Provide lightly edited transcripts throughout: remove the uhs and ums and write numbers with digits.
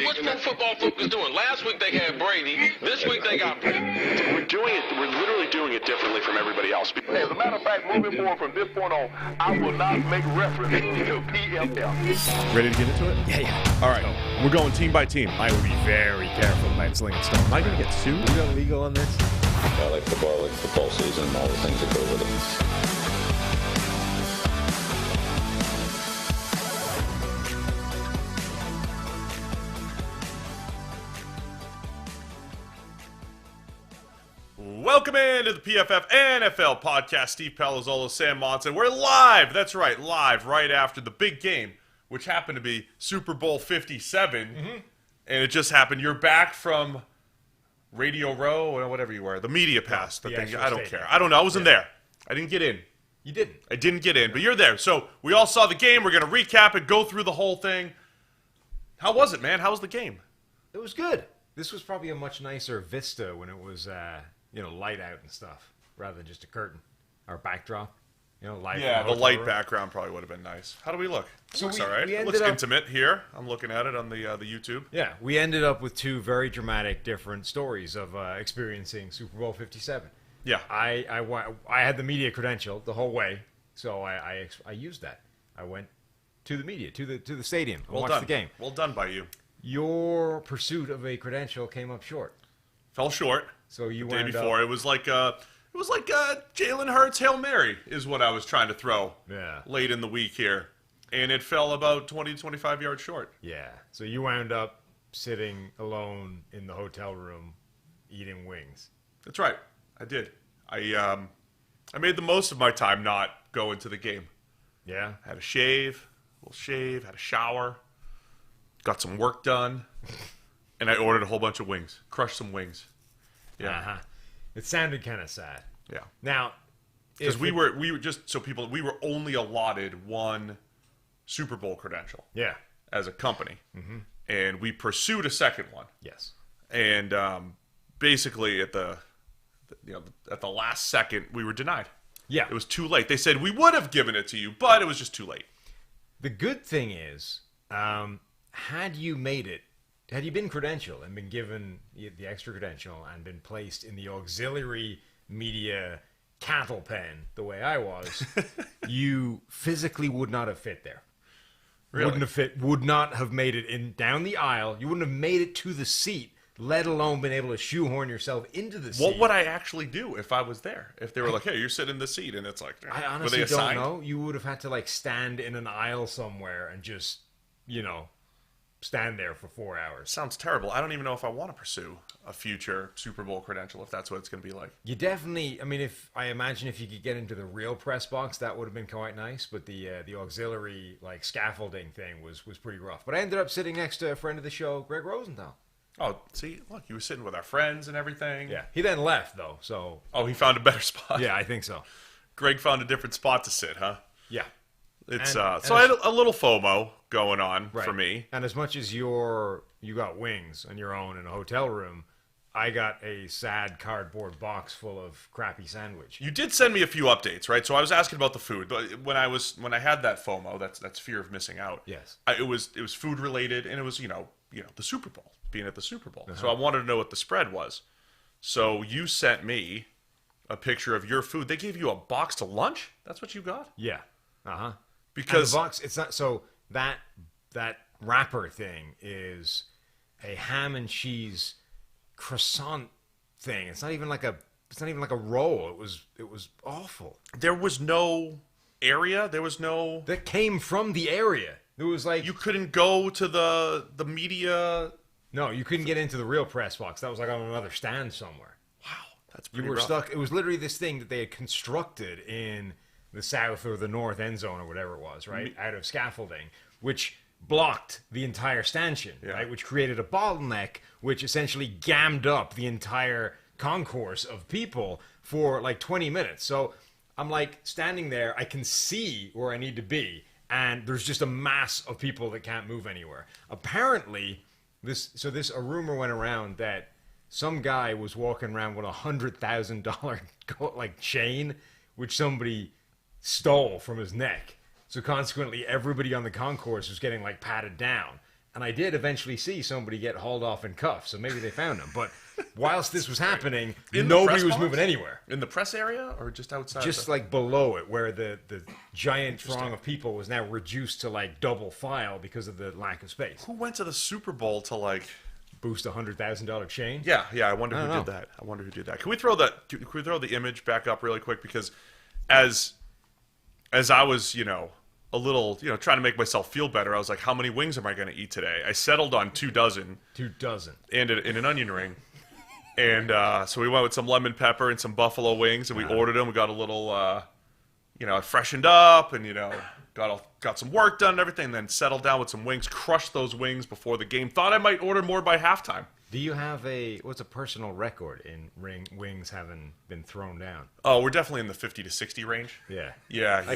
What's pro football focus doing? Last week they had Brady. This week they got Brady. We're literally doing it differently from everybody else. Hey, as a matter of fact, moving forward from this point on, I will not make reference to PFF. Ready to get into it? Yeah. All right. We're going team by team. I would be very careful about slinging stones. Am I going to get sued? We go legal on this? I like football season, and all the things that go with it. Welcome into the PFF NFL podcast. Steve Palazzolo, Sam Monson. We're live. That's right, live right after the big game, which happened to be Super Bowl 57. And it just happened. You're back from Radio Row or whatever you were, the media pass. The thing. actual I don't stadium. care. I don't know. I wasn't there. I didn't get in. You didn't. I didn't get in, but you're there. So we all saw the game. We're going to recap it, go through the whole thing. How was it, man? How was the game? It was good. This was probably a much nicer vista when it was, light out and stuff, rather than just a curtain or backdrop. Light. Yeah, the hotel light room. background probably would have been nice. How do we look? So Looks we- all right. we It ended looks up- intimate here. I'm looking at it on the YouTube. Yeah, we ended up with two very dramatic, different stories of experiencing Super Bowl 57. Yeah. I had the media credential the whole way, so I used that. I went to the media, to the stadium, and Well watched done. the game. Well done by you. Your pursuit of a credential came up short. Fell short. So you The day wound before, up, it was like Jalen Hurts Hail Mary is what I was trying to throw. Yeah. Late in the week here, and it fell about 20 to 25 yards short. Yeah. So you wound up sitting alone in the hotel room eating wings. That's right. I did. I made the most of my time not going to the game. Yeah. Had a shave, had a shower, got some work done, and I ordered a whole bunch of wings. Crushed some wings. Yeah. Uh-huh. It sounded kind of sad. Yeah. Now, Because if we it- were just so people, we were only allotted one Super Bowl credential Yeah. as a company, and we pursued a second one. Yes. And basically, at the last second, we were denied. Yeah. It was too late. They said we would have given it to you, but it was just too late. The good thing is, had you made it, had you been credentialed and been given the extra credential and been placed in the auxiliary media cattle pen the way I was, you physically would not have fit there. Really? Would not have made it in down the aisle. You wouldn't have made it to the seat, let alone been able to shoehorn yourself into the seat. What would I actually do if I was there? If they were like, "Hey, you're sitting in the seat," and it's like, I were honestly they don't assigned? know. You would have had to stand in an aisle somewhere and just, stand there for 4 hours. Sounds terrible. I don't even know if I want to pursue a future Super Bowl credential if that's what it's going to be like. You definitely. I mean, if you could get into the real press box, that would have been quite nice. But the auxiliary scaffolding thing was pretty rough. But I ended up sitting next to a friend of the show, Greg Rosenthal. Oh, see, look, you were sitting with our friends and everything. Yeah, he then left though. So Oh, he found a better spot. yeah, I think so. Greg found a different spot to sit, huh? Yeah, It's And- so I had a little FOMO going on right. for me. And as much as you got wings on your own in a hotel room, I got a sad cardboard box full of crappy sandwich. You did send me a few updates, right? So I was asking about the food, but when I had that FOMO, that's fear of missing out. Yes. It was food related, and it was the Super Bowl, being at the Super Bowl. Uh-huh. So I wanted to know what the spread was. So you sent me a picture of your food. They gave you a box to lunch. That's what you got? Yeah. Uh-huh. Because And the box, it's not so that wrapper thing is a ham and cheese croissant thing. It's not even like a roll. It was awful. there was no area. There was no. That came from the area. There was You couldn't go to the media. no, you couldn't get into the real press box. That was on another stand somewhere. Wow, that's You pretty were rough. stuck. It was literally this thing that they had constructed in the south or the north end zone or whatever it was, right? Out of scaffolding, which blocked the entire stanchion, Yeah. right? Which created a bottleneck, which essentially gammed up the entire concourse of people for 20 minutes. So I'm standing there, I can see where I need to be, and there's just a mass of people that can't move anywhere. Apparently, a rumor went around that some guy was walking around with $100,000 chain, which somebody stole from his neck. So consequently, everybody on the concourse was getting patted down. And I did eventually see somebody get hauled off in cuffs, so maybe they found him. But whilst this was happening, nobody was moving anywhere. In the press area or just outside? Just like below it, where the giant throng of people was now reduced to like double file because of the lack of space. Who went to the Super Bowl to like boost a $100,000 chain? Yeah. I wonder who did that. I wonder who did that. Can we throw the image back up really quick? Because as I was, a little, trying to make myself feel better, I was like, how many wings am I going to eat today? I settled on 2 dozen. 2 dozen. And in an onion ring. And so we went with some lemon pepper and some buffalo wings, and we ordered them. We got a little, I freshened up and, got some work done and everything, then settled down with some wings, crushed those wings before the game. Thought I might order more by halftime. Do you have what's a personal record in wings having been thrown down? Oh, we're definitely in the 50 to 60 range. Yeah.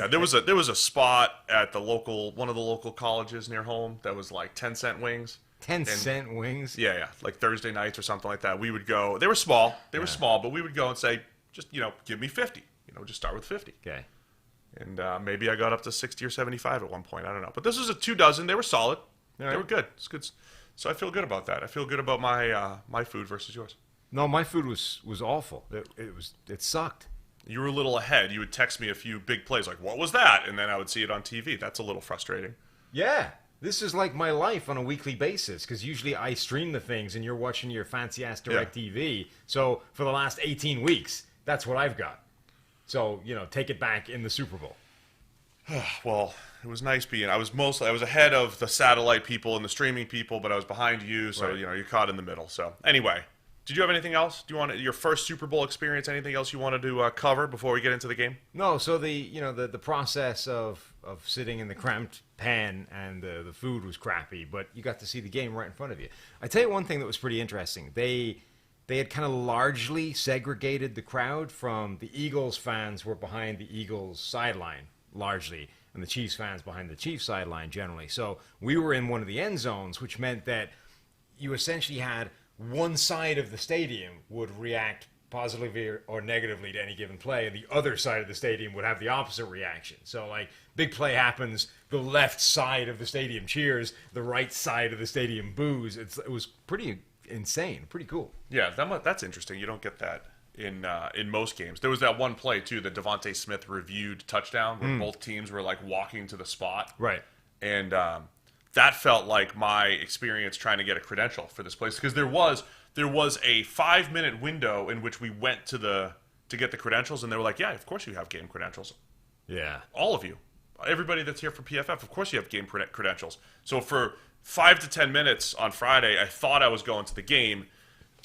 There was a spot at one of the local colleges near home that was like 10-cent wings. 10-cent wings? Yeah. Like Thursday nights or something like that. We would go. They were small. But we would go and say, just, give me 50. Just start with 50. Okay. And maybe I got up to 60 or 75 at one point. I don't know. But this was a 2 dozen. They were solid. Right. They were good. It's good. So I feel good about that. I feel good about my food versus yours. No, my food was awful. It sucked. You were a little ahead. You would text me a few big plays like, what was that? And then I would see it on TV. That's a little frustrating. Yeah. This is like my life on a weekly basis, because usually I stream the things and you're watching your fancy-ass DirecTV. So for the last 18 weeks, that's what I've got. So, take it back in the Super Bowl. Well, it was nice being. I was ahead of the satellite people and the streaming people, but I was behind you, so right. You're caught in the middle. So anyway, did you have anything else? Do you want your first Super Bowl experience? Anything else you wanted to cover before we get into the game? No. So the process of sitting in the cramped pen and the food was crappy, but you got to see the game right in front of you. I tell you one thing that was pretty interesting. They had kind of largely segregated the crowd from the Eagles fans were behind the Eagles sideline largely, and the Chiefs fans behind the Chiefs sideline generally. So we were in one of the end zones, which meant that you essentially had one side of the stadium would react positively or negatively to any given play, and the other side of the stadium would have the opposite reaction. So, like, big play happens, the left side of the stadium cheers, the right side of the stadium boos. It was pretty insane, pretty cool. Yeah, that's interesting. You don't get that in most games. There was that one play too, the Devontae Smith reviewed touchdown, where both teams were like walking to the spot, right? And that felt like my experience trying to get a credential for this place, because there was a 5-minute window in which we went to get the credentials, and they were like, yeah, of course you have game credentials. Yeah, all of you, everybody that's here for PFF, of course you have game credentials. So for 5 to 10 minutes on Friday, I thought I was going to the game.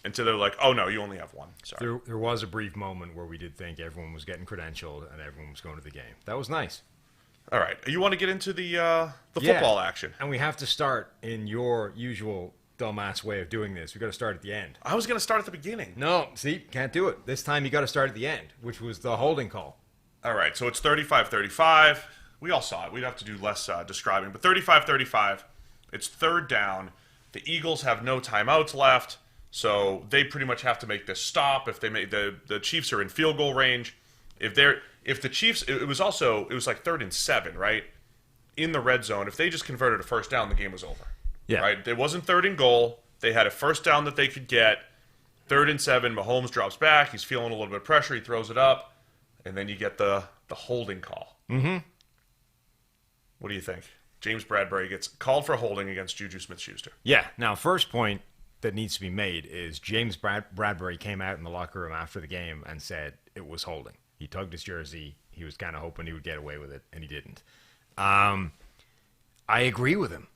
Until they're like, oh, no, you only have one. Sorry. There was a brief moment where we did think everyone was getting credentialed and everyone was going to the game. That was nice. All right. You want to get into the football action? And we have to start in your usual dumbass way of doing this. We've got to start at the end. I was going to start at the beginning. No, see, can't do it. This time you got to start at the end, which was the holding call. All right. So it's 35-35. We all saw it. We'd have to do less describing. But 35-35, it's 3rd down. The Eagles have no timeouts left. So they pretty much have to make this stop. If they make the Chiefs are in field goal range, if the Chiefs, it was like 3rd and 7, right? In the red zone. If they just converted a first down, the game was over. Yeah. Right? It wasn't 3rd and goal. They had a first down that they could get. 3rd and 7. Mahomes drops back. He's feeling a little bit of pressure. He throws it up, and then you get the holding call. Mm-hmm. What do you think? James Bradbury gets called for holding against Juju Smith-Schuster. Yeah. Now, first point that needs to be made is James Bradbury came out in the locker room after the game and said it was holding. He tugged his jersey. He was kind of hoping he would get away with it, and he didn't. I agree with him.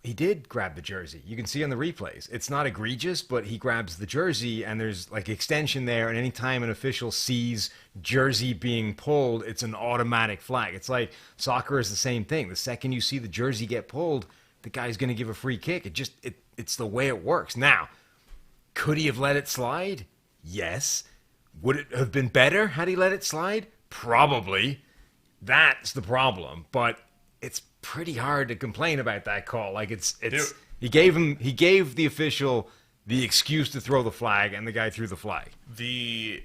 He did grab the jersey. You can see on the replays. It's not egregious, but he grabs the jersey, and there's like extension there, and anytime an official sees jersey being pulled, it's an automatic flag. It's like soccer is the same thing. The second you see the jersey get pulled, the guy's going to give a free kick. It's the way it works. Now, could he have let it slide? Yes. Would it have been better had he let it slide? Probably. That's the problem. But it's pretty hard to complain about that call. Like he gave the official the excuse to throw the flag, and the guy threw the flag. The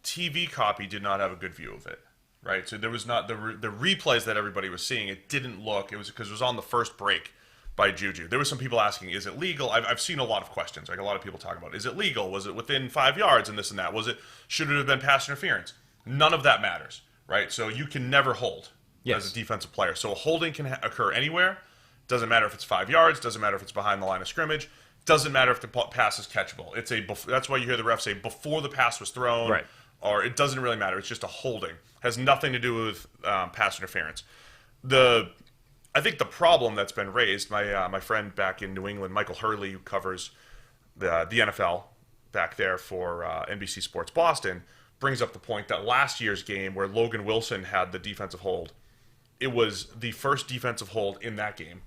TV copy did not have a good view of it. Right? So there was not the replays that everybody was seeing. It didn't look. It was because it was on the first break. by Juju. There were some people asking, is it legal? I've seen a lot of questions. Like a lot of people talking about, is it legal? Was it within 5 yards and this and that? Should it have been pass interference? None of that matters, right? So you can never hold as a defensive player. So a holding can occur anywhere. Doesn't matter if it's 5 yards. Doesn't matter if it's behind the line of scrimmage. Doesn't matter if the pass is catchable. That's why you hear the ref say before the pass was thrown, right? Or it doesn't really matter. It's just a holding. Has nothing to do with pass interference. I think the problem that's been raised, my friend back in New England, Michael Hurley, who covers the NFL back there for NBC Sports Boston, brings up the point that last year's game where Logan Wilson had the defensive hold, it was the first defensive hold in that game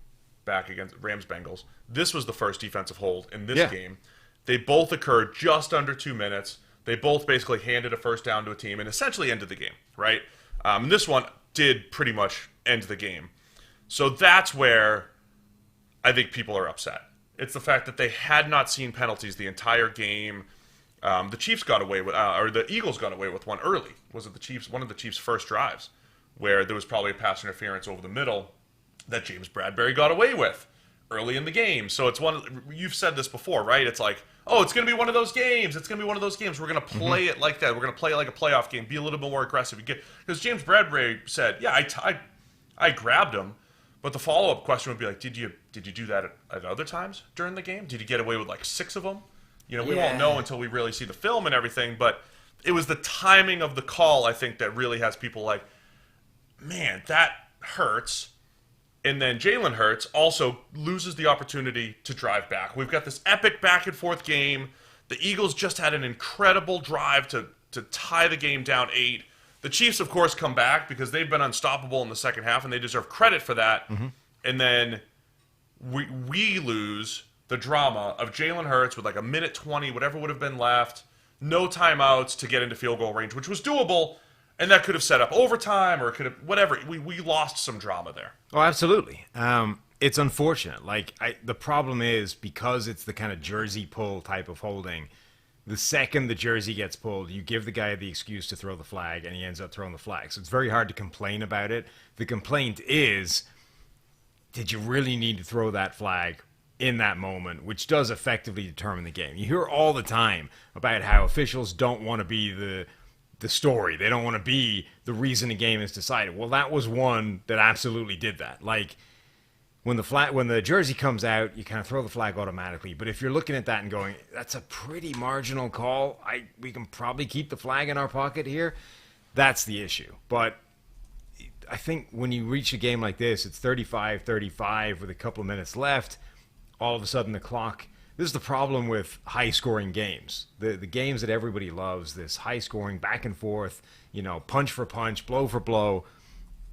back against Rams-Bengals. This was the first defensive hold in this game. They both occurred just under 2 minutes. They both basically handed a first down to a team and essentially ended the game, right? This one did pretty much end the game. So that's where I think people are upset. It's the fact that they had not seen penalties the entire game. The Chiefs got away with, or the Eagles got away with one early. Was it one of the Chiefs' first drives, where there was probably a pass interference over the middle that James Bradbury got away with early in the game. So it's you've said this before, right? It's like, oh, it's going to be one of those games. It's going to be one of those games. We're going to play it like that. We're going to play it like a playoff game. Be a little bit more aggressive. Because James Bradbury said, yeah, I grabbed him. But the follow-up question would be like, did you do that at other times during the game? Did you get away with like 6 of them? We won't know until we really see the film and everything. But it was the timing of the call, I think, that really has people like, man, that hurts. And then Jalen Hurts also loses the opportunity to drive back. We've got this epic back-and-forth game. The Eagles just had an incredible drive to tie the game down 8. The Chiefs, of course, come back because they've been unstoppable in the second half, and they deserve credit for that. Mm-hmm. And then we lose the drama of Jalen Hurts with like a minute 20, whatever would have been left, no timeouts to get into field goal range, which was doable, and that could have set up overtime or it could have whatever. We lost some drama there. Oh, absolutely. It's unfortunate. The problem is because it's the kind of jersey pull type of holding. The second the jersey gets pulled, you give the guy the excuse to throw the flag, and he ends up throwing the flag. So it's very hard to complain about it. The complaint is, did you really need to throw that flag in that moment, which does effectively determine the game? You hear all the time about how officials don't want to be the story. They don't want to be the reason a game is decided. Well, that was one that absolutely did that. Like, when the jersey comes out, you kind of throw the flag automatically. But if you're looking at that and going, that's a pretty marginal call, we can probably keep the flag in our pocket here, that's the issue. But I think when you reach a game like this, it's 35-35 with a couple of minutes left, all of a sudden the clock... This is the problem with high-scoring games. The games that everybody loves, this high-scoring, back and forth, punch for punch, blow for blow.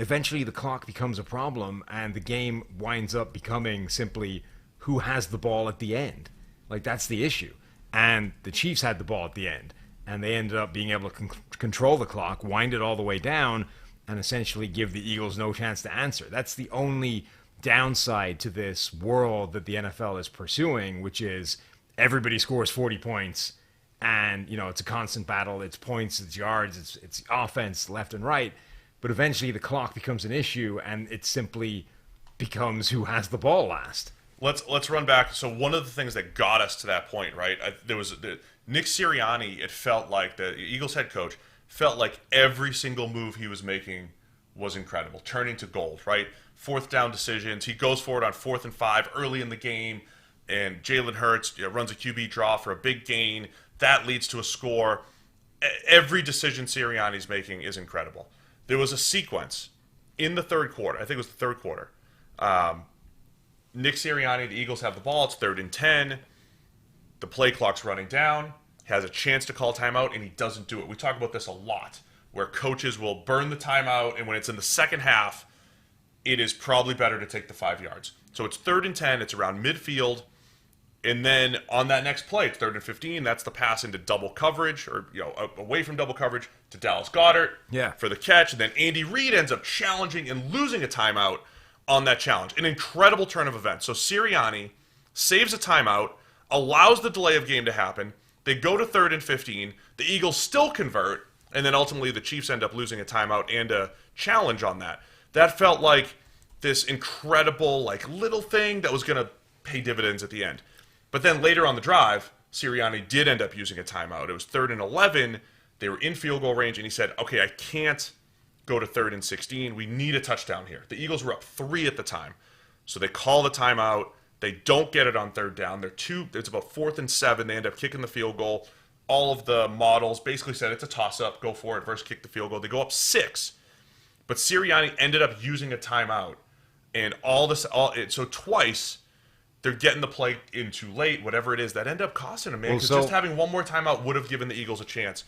Eventually the clock becomes a problem and the game winds up becoming simply who has the ball at the end. Like, that's the issue. And the Chiefs had the ball at the end, and they ended up being able to control the clock, wind it all the way down, and essentially give the Eagles no chance to answer. That's the only downside to this world that the NFL is pursuing, which is everybody scores 40 points, and it's a constant battle. It's points, it's yards, it's offense left and right. But eventually the clock becomes an issue, and it simply becomes who has the ball last. Let's run back. So one of the things that got us to that point, right? There was Nick Sirianni. It felt like the Eagles head coach felt like every single move he was making was incredible, turning to gold, right? 4th down decisions. He goes forward on 4th and 5 early in the game, and Jalen Hurts runs a QB draw for a big gain. That leads to a score. Every decision Sirianni's making is incredible. There was a sequence in the third quarter. I think it was the third quarter. Nick Sirianni, the Eagles have the ball. It's 3rd and 10. The play clock's running down. Has a chance to call timeout, and he doesn't do it. We talk about this a lot, where coaches will burn the timeout, and when it's in the second half, it is probably better to take the 5 yards. So it's 3rd and 10. It's around midfield. And then on that next play, it's 3rd and 15. That's the pass into double coverage, or away from double coverage to Dallas Goedert for the catch. And then Andy Reid ends up challenging and losing a timeout on that challenge. An incredible turn of events. So Sirianni saves a timeout, allows the delay of game to happen. They go to 3rd and 15. The Eagles still convert, and then ultimately the Chiefs end up losing a timeout and a challenge on that. That felt like this incredible like little thing that was going to pay dividends at the end. But then later on the drive, Sirianni did end up using a timeout. It was 3rd and 11. They were in field goal range, and he said, okay, I can't go to 3rd and 16. We need a touchdown here. The Eagles were up 3 at the time. So they call the timeout. They don't get it on 3rd down. It's about 4th and 7. They end up kicking the field goal. All of the models basically said it's a toss-up. Go for it versus kick the field goal. They go up 6. But Sirianni ended up using a timeout. And so twice they're getting the play in too late, whatever it is. That ended up costing them, man. Because just having one more timeout would have given the Eagles a chance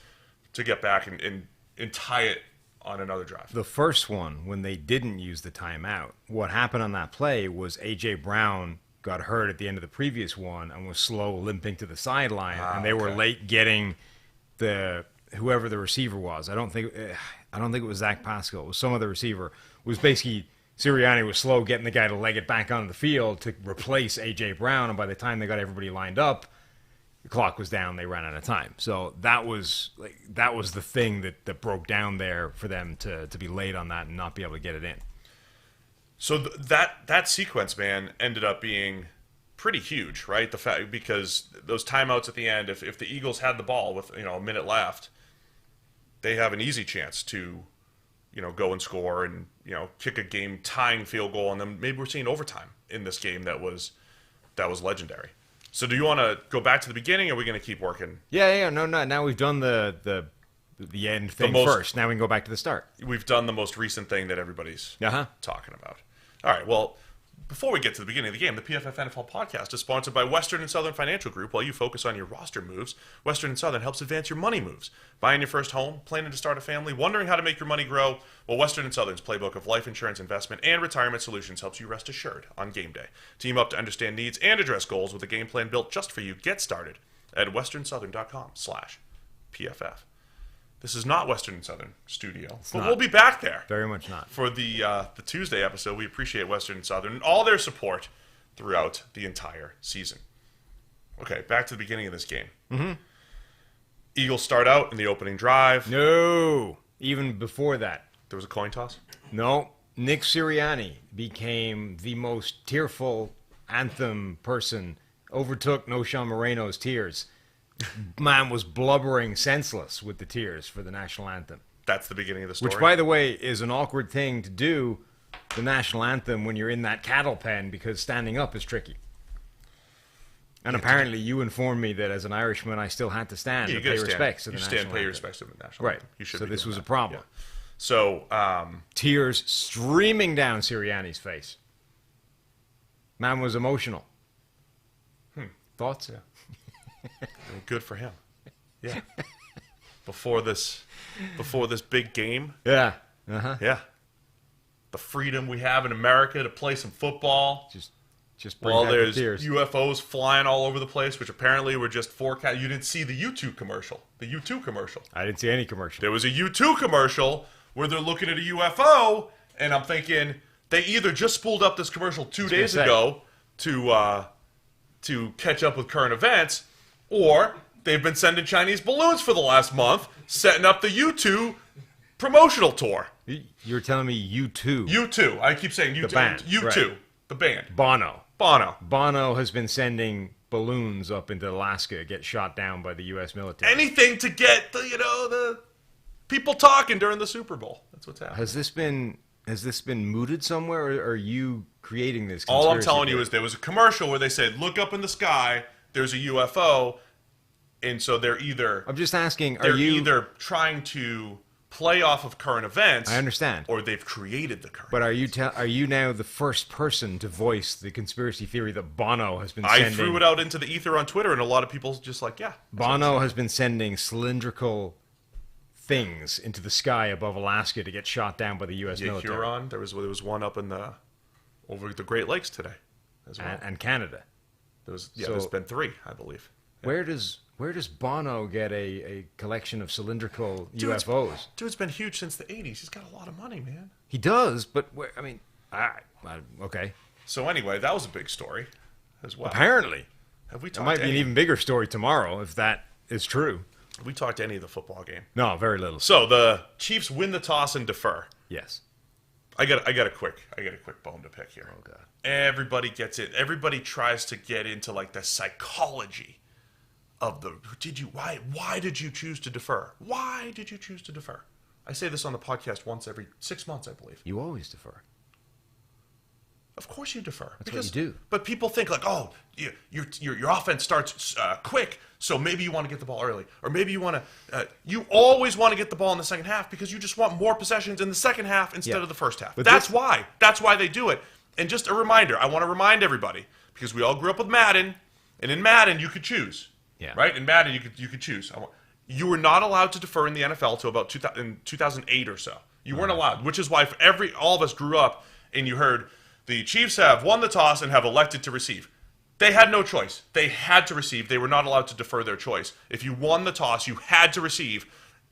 to get back and tie it on another drive. The first one, when they didn't use the timeout, what happened on that play was A.J. Brown got hurt at the end of the previous one and was slow, limping to the sideline, and they were late getting whoever the receiver was. I don't think it was Zach Pascal. It was some other receiver. It was basically Sirianni was slow getting the guy to leg it back onto the field to replace A.J. Brown, and by the time they got everybody lined up, the clock was down. They ran out of time. So that was the thing that broke down there for them to be late on that and not be able to get it in. So that sequence, man, ended up being pretty huge, right? Because those timeouts at the end, if the Eagles had the ball with a minute left, they have an easy chance to go and score and kick a game tying field goal, and then maybe we're seeing overtime in this game that was legendary. So do you want to go back to the beginning, or are we going to keep working? Yeah. No. Now we've done the end thing first. Now we can go back to the start. We've done the most recent thing that everybody's talking about. All right, well, before we get to the beginning of the game, the PFF NFL podcast is sponsored by Western and Southern Financial Group. While you focus on your roster moves, Western and Southern helps advance your money moves. Buying your first home, planning to start a family, wondering how to make your money grow? Well, Western and Southern's playbook of life insurance, investment, and retirement solutions helps you rest assured on game day. Team up to understand needs and address goals with a game plan built just for you. Get started at westernsouthern.com/PFF. This is not Western and Southern Studio, but we'll be back there. Very much not. For the Tuesday episode, we appreciate Western and Southern and all their support throughout the entire season. Okay, back to the beginning of this game. Mm-hmm. Eagles start out in the opening drive. No, even before that. There was a coin toss? No. Nick Sirianni became the most tearful Anthem person, overtook Noshawn Moreno's tears. Man was blubbering senseless with the tears for the national anthem. That's the beginning of the story. Which, by the way, is an awkward thing to do, the national anthem, when you're in that cattle pen, because standing up is tricky. And apparently you informed me that as an Irishman, I still had to stand and pay respects to the national anthem. Pay respects to the national anthem. Right. You should so be this was that. a problem. Yeah. So, tears streaming down Sirianni's face. Man was emotional. Thoughts? Yeah. Good for him. Yeah. Before this big game. Yeah. Yeah. The freedom we have in America to play some football. Just bring back the tears. UFOs flying all over the place, which apparently were just forecast. You didn't see the U2 commercial. I didn't see any commercial. There was a U2 commercial where they're looking at a UFO, and I'm thinking they either just spooled up this commercial 2 days ago to catch up with current events, or they've been sending Chinese balloons for the last month, setting up the U2 promotional tour. You're telling me U2? U2. I keep saying U2. The band. U2. Right. The band. Bono. Bono has been sending balloons up into Alaska, get shot down by the U.S. military. Anything to get the people talking during the Super Bowl. That's what's happening. Has this been mooted somewhere, or are you creating this All I'm telling theory? you is there was a commercial where they said, look up in the sky, there's a UFO, and so they're either... I'm just asking, they're either trying to play off of current events... I understand. ...or they've created the current But events. are you now the first person to voice the conspiracy theory that Bono has been sending... I threw it out into the ether on Twitter, and a lot of people just like, yeah. Bono has been sending cylindrical things into the sky above Alaska to get shot down by the U.S. military. Huron, there was one up in over the Great Lakes today as well. And Canada. There's been 3, I believe. Yeah. Where does Bono get a collection of cylindrical UFOs? Dude's been huge since the 80s. He's got a lot of money, man. He does, but okay. So anyway, that was a big story as well. Apparently. Have we It talked might be an even bigger story tomorrow if that is true. Have we talked to any of the football game? No, very little. So the Chiefs win the toss and defer. Yes. I got a quick bone to pick here. Oh, God. Everybody gets it. Everybody tries to get into like the psychology of why did you choose to defer? Why did you choose to defer? I say this on the podcast once every 6 months, I believe. You always defer. Of course you defer. That's what you do. But people think like, oh, your offense starts quick, so maybe you want to get the ball early, or maybe you want to. You always want to get the ball in the second half because you just want more possessions in the second half instead of the first half. But that's why they do it. And just a reminder, I want to remind everybody because we all grew up with Madden, and in Madden you could choose. Yeah. Right. In Madden you could choose. You were not allowed to defer in the NFL till about 2008 or so. You weren't allowed, which is why all of us grew up and you heard. The Chiefs have won the toss and have elected to receive. They had no choice. They had to receive. They were not allowed to defer their choice. If you won the toss, you had to receive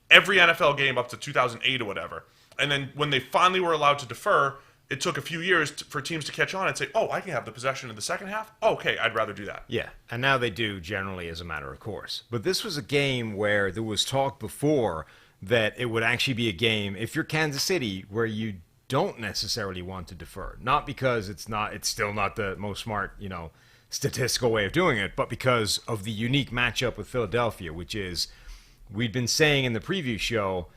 every NFL game up to 2008 or whatever. And then when they finally were allowed to defer, it took a few years for teams to catch on and say, oh, I can have the possession in the second half? Okay, I'd rather do that. Yeah, and now they do generally as a matter of course. But this was a game where there was talk before that it would actually be a game, if you're Kansas City, where you don't necessarily want to defer. Not because it's still not the most smart, statistical way of doing it, but because of the unique matchup with Philadelphia, which is, we'd been saying in the preview show,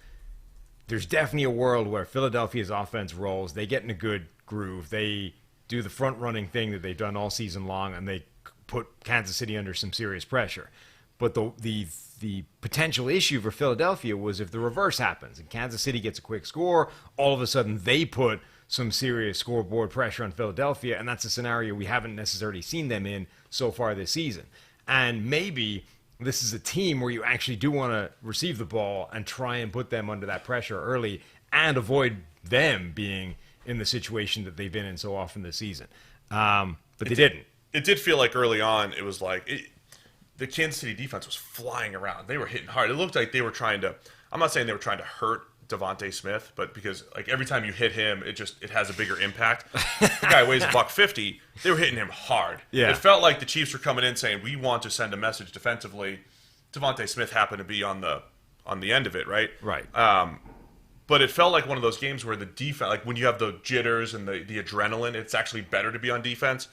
there's definitely a world where Philadelphia's offense rolls, they get in a good groove, they do the front-running thing that they've done all season long, and they put Kansas City under some serious pressure. But the potential issue for Philadelphia was if the reverse happens and Kansas City gets a quick score, all of a sudden they put some serious scoreboard pressure on Philadelphia, and that's a scenario we haven't necessarily seen them in so far this season. And maybe this is a team where you actually do want to receive the ball and try and put them under that pressure early and avoid them being in the situation that they've been in so often this season. But they didn't. It did feel like early on it was like the Kansas City defense was flying around. They were hitting hard. It looked like they were trying to – I'm not saying they were trying to hurt Devontae Smith, but because like every time you hit him, it has a bigger impact. The guy weighs $150. They were hitting him hard. Yeah. It felt like the Chiefs were coming in saying, we want to send a message defensively. Devontae Smith happened to be on the end of it, right? Right. But it felt like one of those games where the defense – like when you have the jitters and the adrenaline, it's actually better to be on defense.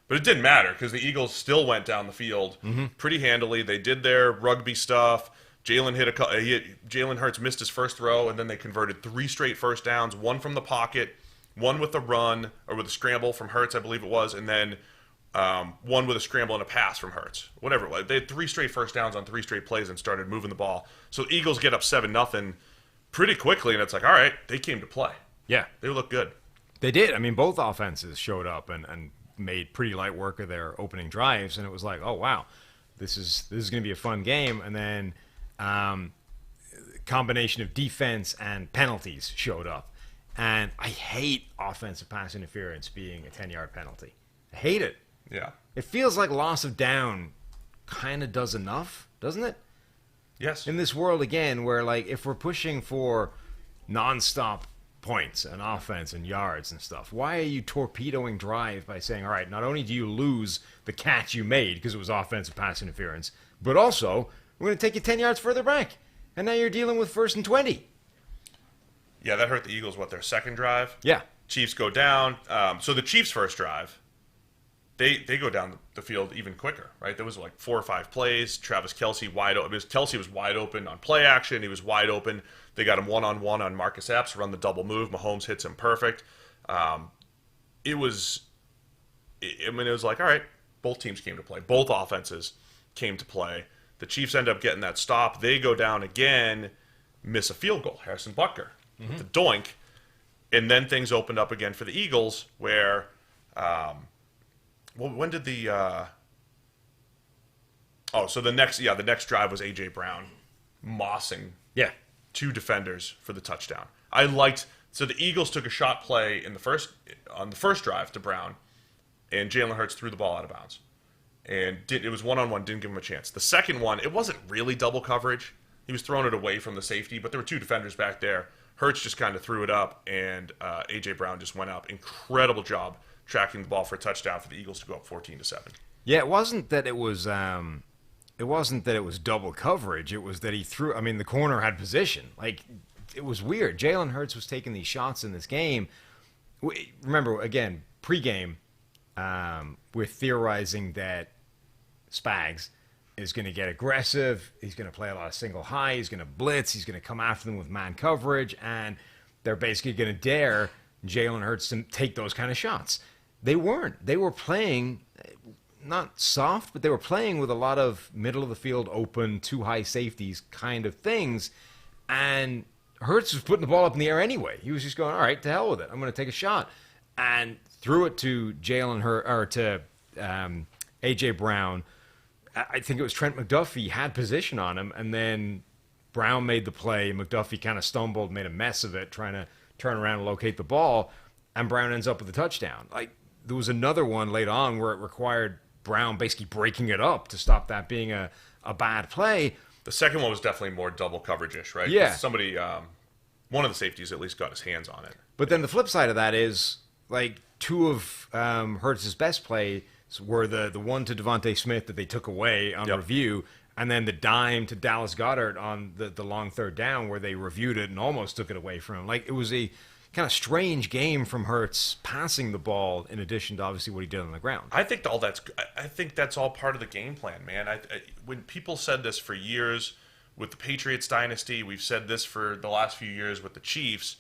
But it didn't matter because the Eagles still went down the field pretty handily. They did their rugby stuff. Jalen Hurts missed his first throw, and then they converted 3 straight first downs, one from the pocket, one with a run, or with a scramble from Hurts, I believe it was, and then one with a scramble and a pass from Hurts. Whatever it was. They had 3 straight first downs on 3 straight plays and started moving the ball. So the Eagles get up 7-0 pretty quickly, and it's like, all right, they came to play. Yeah. They look good. They did. I mean, both offenses showed up and made pretty light work of their opening drives, and it was like, oh wow, this is going to be a fun game. And then combination of defense and penalties showed up, and I hate offensive pass interference being a 10-yard penalty. I hate it. Yeah. It feels like loss of down kind of does enough, doesn't it? Yes. In this world again, where like if we're pushing for nonstop points and offense and yards and stuff, why are you torpedoing drive by saying, all right, not only do you lose the catch you made because it was offensive pass interference, but also we're going to take you 10 yards further back, and now you're dealing with 1st and 20. Yeah, that hurt the Eagles, their second drive? Yeah. Chiefs go down. So the Chiefs' first drive, they go down the field even quicker, right? There was like 4 or 5 plays. Travis Kelce wide open. Kelce was wide open on play action. He was wide open. They got him one-on-one on Marcus Epps, run the double move. Mahomes hits him perfect. It was like, all right, both teams came to play. Both offenses came to play. The Chiefs end up getting that stop. They go down again, miss a field goal. Harrison Butker with the doink. And then things opened up again for the Eagles where when did the so the next drive was A.J. Brown mossing 2 defenders for the touchdown. So the Eagles took a shot play on the first drive to Brown, and Jalen Hurts threw the ball out of bounds. And it was one-on-one, didn't give him a chance. The second one, it wasn't really double coverage. He was throwing it away from the safety, but there were 2 defenders back there. Hurts just kind of threw it up, and A.J. Brown just went up. Incredible job tracking the ball for a touchdown for the Eagles to go up 14-7. Yeah, it wasn't that it was double coverage. It was that he threw. I mean, the corner had position. Like, it was weird. Jalen Hurts was taking these shots in this game remember, again, pregame, we're theorizing that Spags is going to get aggressive. He's going to play a lot of single high. He's going to blitz. He's going to come after them with man coverage. And they're basically going to dare Jalen Hurts to take those kind of shots. They weren't. They were playing, not soft, but they were playing with a lot of middle of the field open, too high safeties kind of things. And Hurts was putting the ball up in the air anyway. He was just going, all right, to hell with it. I'm going to take a shot. And threw it to A.J. Brown. I think it was Trent McDuffie had position on him, and then Brown made the play. McDuffie kind of stumbled, made a mess of it, trying to turn around and locate the ball, and Brown ends up with a touchdown. Like, there was another one late on where it required Brown basically breaking it up to stop that being a bad play. The second one was definitely more double coverage-ish, right? Yeah. Somebody, one of the safeties at least got his hands on it. But then the flip side of that is, like, two of Hurts' best plays were the one to Devontae Smith that they took away on review, and then the dime to Dallas Goedert on the long third down where they reviewed it and almost took it away from him. Like, it was a kind of strange game from Hurts passing the ball in addition to obviously what he did on the ground. I think that's all part of the game plan, man. When people said this for years with the Patriots dynasty, we've said this for the last few years with the Chiefs.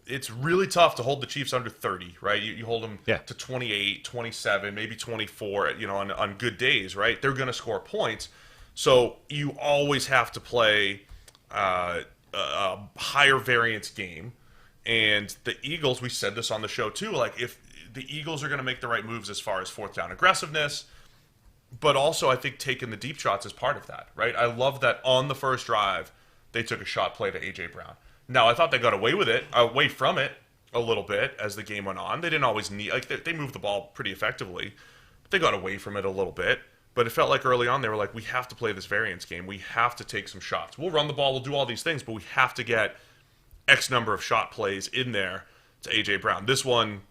It's really tough to hold the Chiefs under 30, right? You hold them to 28, 27, maybe 24, on good days, right? They're going to score points. So you always have to play a higher variance game. And the Eagles, we said this on the show too, like if the Eagles are going to make the right moves as far as fourth down aggressiveness, but also I think taking the deep shots is part of that, right? I love that on the first drive, they took a shot play to A.J. Brown. Now, I thought they got away from it a little bit as the game went on. They didn't always need, like, they moved the ball pretty effectively. But they got away from it a little bit. But it felt like early on they were like, we have to play this variance game. We have to take some shots. We'll run the ball, we'll do all these things, but we have to get X number of shot plays in there to A.J. Brown. This one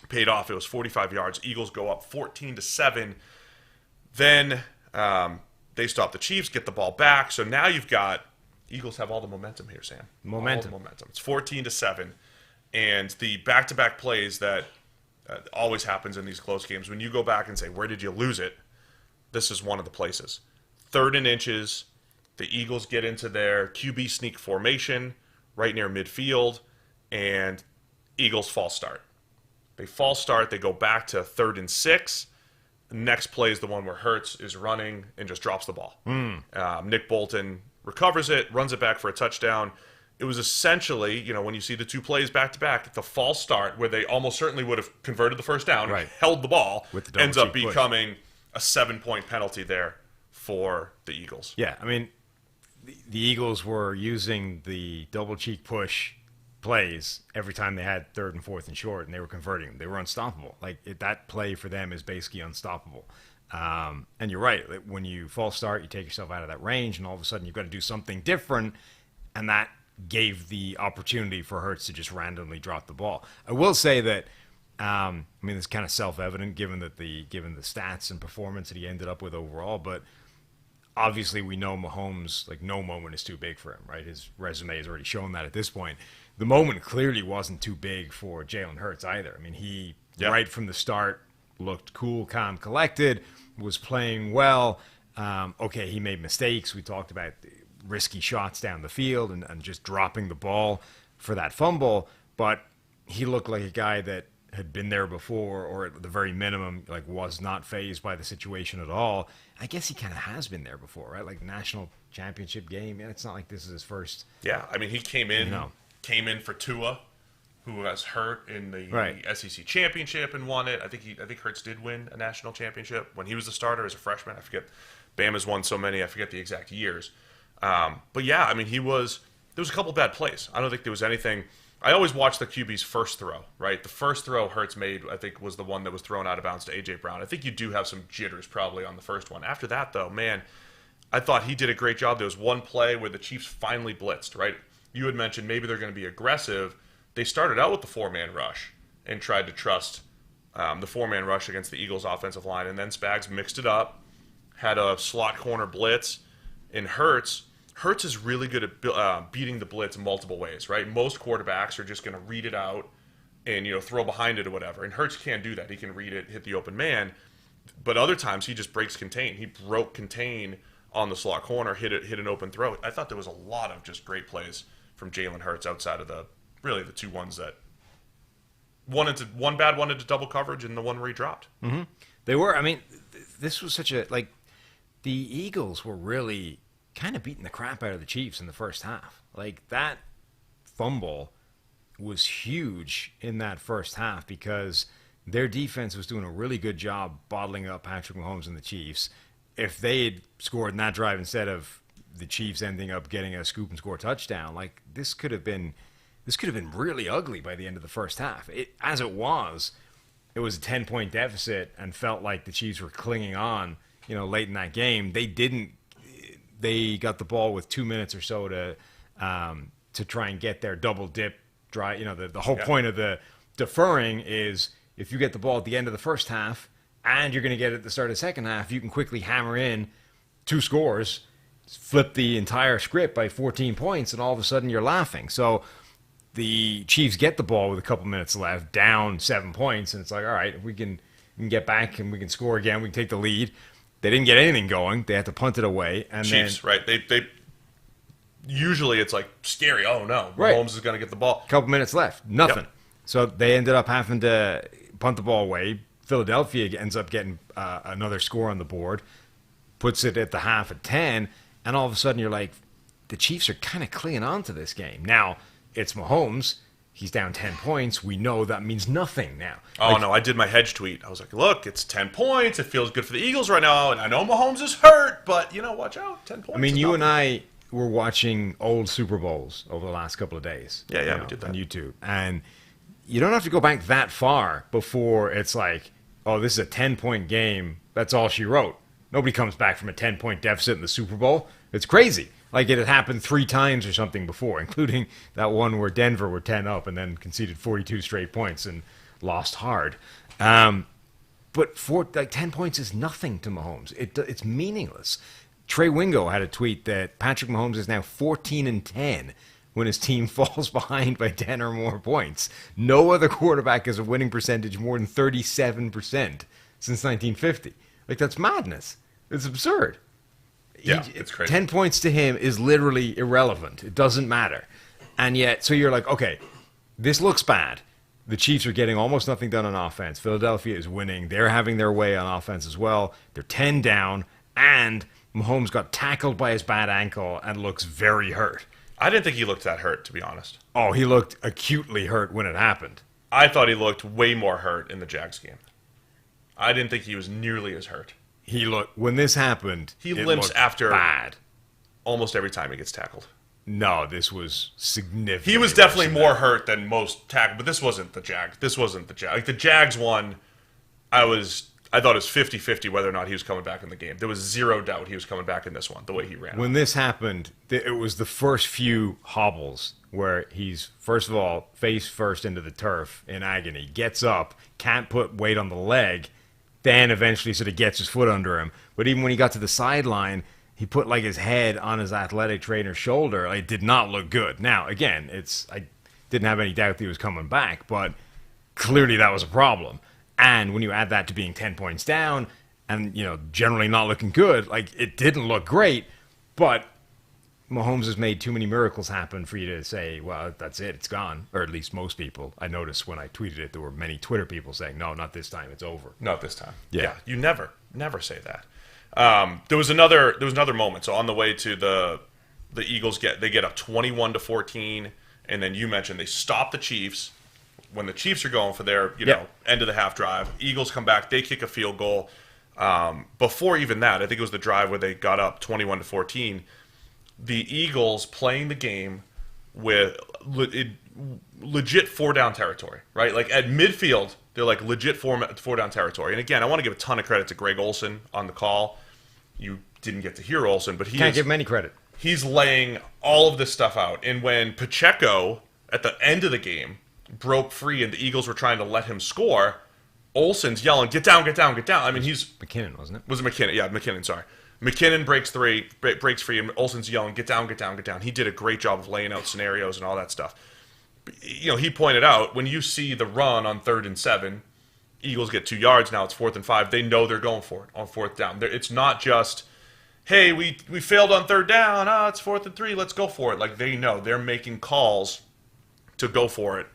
paid off. It was 45 yards. Eagles go up 14-7. Then they stop the Chiefs, get the ball back. So now you've got Eagles have all the momentum here, Sam. Momentum. It's 14-7, and the back-to-back plays that always happens in these close games. When you go back and say, where did you lose it? This is one of the places. 3rd and inches. The Eagles get into their QB sneak formation right near midfield, and Eagles false start. They false start. They go back to 3rd and 6. The next play is the one where Hurts is running and just drops the ball. Nick Bolton recovers it, runs it back for a touchdown. It was essentially, when you see the two plays back-to-back, the false start where they almost certainly would have converted the first down, held the ball, with the ends up becoming a 7-point penalty there for the Eagles. Yeah, I mean, the Eagles were using the double cheek push plays every time they had 3rd and 4th and short, and they were converting them. They were unstoppable. That play for them is basically unstoppable. And you're right. When you false start, you take yourself out of that range, and all of a sudden you've got to do something different, and that gave the opportunity for Hurts to just randomly drop the ball. I will say that, it's kind of self-evident given the stats and performance that he ended up with overall, but obviously we know Mahomes, no moment is too big for him, right? His resume has already shown that at this point. The moment clearly wasn't too big for Jalen Hurts either. I mean, he, right from the start, looked cool, calm, collected, was playing well. Okay, he made mistakes. We talked about risky shots down the field and just dropping the ball for that fumble, but he looked like a guy that had been there before, or at the very minimum, was not fazed by the situation at all. I guess he kind of has been there before, right? National championship game. Yeah, it's not like this is his first. Yeah, I mean, he came in for Tua, who was hurt in the SEC championship and won it. I think Hurts did win a national championship when he was the starter as a freshman. I forget. Bama's won so many. I forget the exact years. But yeah, I mean, there was a couple bad plays. I don't think there was anything. I always watch the QB's first throw, right? The first throw Hurts made, I think, was the one that was thrown out of bounds to A.J. Brown. I think you do have some jitters probably on the first one. After that, though, man, I thought he did a great job. There was one play where the Chiefs finally blitzed, right? You had mentioned maybe they're going to be aggressive. They started out with the 4-man rush and tried to trust the 4-man rush against the Eagles' offensive line, and then Spags mixed it up, had a slot corner blitz, and Hurts is really good at beating the blitz in multiple ways, right? Most quarterbacks are just going to read it out and throw behind it or whatever. And Hurts can't do that. He can read it, hit the open man. But other times he just breaks contain. He broke contain on the slot corner, hit an open throw. I thought there was a lot of just great plays from Jalen Hurts outside of the two ones that one bad one into double coverage and the one where he dropped. Mm-hmm. They were. I mean, this was such a the Eagles were really kind of beating the crap out of the Chiefs in the first half. Like that fumble was huge in that first half because their defense was doing a really good job bottling up Patrick Mahomes and the Chiefs. If they had scored in that drive instead of the Chiefs ending up getting a scoop and score touchdown, this could have been really ugly by the end of the first half. As it was a 10-point deficit and felt like the Chiefs were clinging on, late in that game. They got the ball with 2 minutes or so to try and get their double dip drive. The whole point of the deferring is if you get the ball at the end of the first half and you're going to get it at the start of the second half, you can quickly hammer in 2 scores, flip the entire script by 14 points, and all of a sudden you're laughing. So the Chiefs get the ball with a couple minutes left, down 7 points, and it's like, all right, if we can get back and we can score again, we can take the lead. They didn't get anything going. They had to punt it away. And Chiefs, right? They usually it's like scary. Oh no, right. Mahomes is going to get the ball. Couple minutes left, nothing. Yep. So they ended up having to punt the ball away. Philadelphia ends up getting another score on the board, puts it at the half at 10, and all of a sudden you're like, the Chiefs are kind of clinging on to this game. Now, it's Mahomes. He's down 10 points. We know that means nothing now. Oh, no, I did my hedge tweet. I was like, look, it's 10 points. It feels good for the Eagles right now, and I know Mahomes is hurt, but, watch out, 10 points. I mean, you and I were watching old Super Bowls over the last couple of days. Yeah, we did that. On YouTube. And you don't have to go back that far before it's like, oh, this is a 10-point game. That's all she wrote. Nobody comes back from a 10-point deficit in the Super Bowl. It's crazy. Like it had happened 3 times or something before, including that one where Denver were 10 up and then conceded 42 straight points and lost hard. But 10 points is nothing to Mahomes. It's meaningless. Trey Wingo had a tweet that Patrick Mahomes is now 14-10 when his team falls behind by 10 or more points. No other quarterback has a winning percentage more than 37% since 1950. That's madness. It's absurd. Yeah, it's crazy. 10 points to him is literally irrelevant. It doesn't matter. And yet, so you're like, okay, this looks bad. The Chiefs are getting almost nothing done on offense. Philadelphia is winning. They're having their way on offense as well. They're 10 down, and Mahomes got tackled by his bad ankle and looks very hurt. I didn't think he looked that hurt, to be honest. Oh, he looked acutely hurt when it happened. I thought he looked way more hurt in the Jags game. I didn't think he was nearly as hurt. When this happened, he limps after bad. Almost every time he gets tackled. No, this was significant. He was definitely more hurt than most tackled, but this wasn't the Jags. Like the Jags one, I thought it was 50-50 whether or not he was coming back in the game. There was zero doubt he was coming back in this one, the way he ran. When this happened, it was the first few hobbles where he's, first of all, face first into the turf in agony, gets up, can't put weight on the leg, then eventually sort of gets his foot under him. But even when he got to the sideline, he put his head on his athletic trainer's shoulder. It did not look good. Now, again, I didn't have any doubt that he was coming back, but clearly that was a problem. And when you add that to being 10 points down and, generally not looking good, it didn't look great, but Mahomes has made too many miracles happen for you to say, well, that's it, it's gone. Or at least most people. I noticed when I tweeted it, there were many Twitter people saying, no, not this time, it's over. Not this time. Yeah. You never say that. There was another moment. So on the way to the Eagles they get up 21-14, and then you mentioned they stop the Chiefs when the Chiefs are going for their end of the half drive. Eagles come back, they kick a field goal. Before even that, I think it was the drive where they got up 21-14. The Eagles playing the game with legit 4-down territory, right? At midfield, they're legit 4-down territory. And again, I want to give a ton of credit to Greg Olsen on the call. You didn't get to hear Olsen, but can't give him any credit. He's laying all of this stuff out. And when Pacheco, at the end of the game, broke free and the Eagles were trying to let him score, Olsen's yelling, get down, get down, get down. I mean, he's... McKinnon, wasn't it? Was it McKinnon? Yeah, McKinnon, sorry. McKinnon breaks free, and Olsen's yelling, get down, get down, get down. He did a great job of laying out scenarios and all that stuff. he pointed out, when you see the run on 3rd and 7, Eagles get 2 yards, now it's 4th and 5, they know they're going for it on 4th down. It's not just, hey, we failed on 3rd down, it's 4th and 3, let's go for it. Like, they know. They're making calls to go for it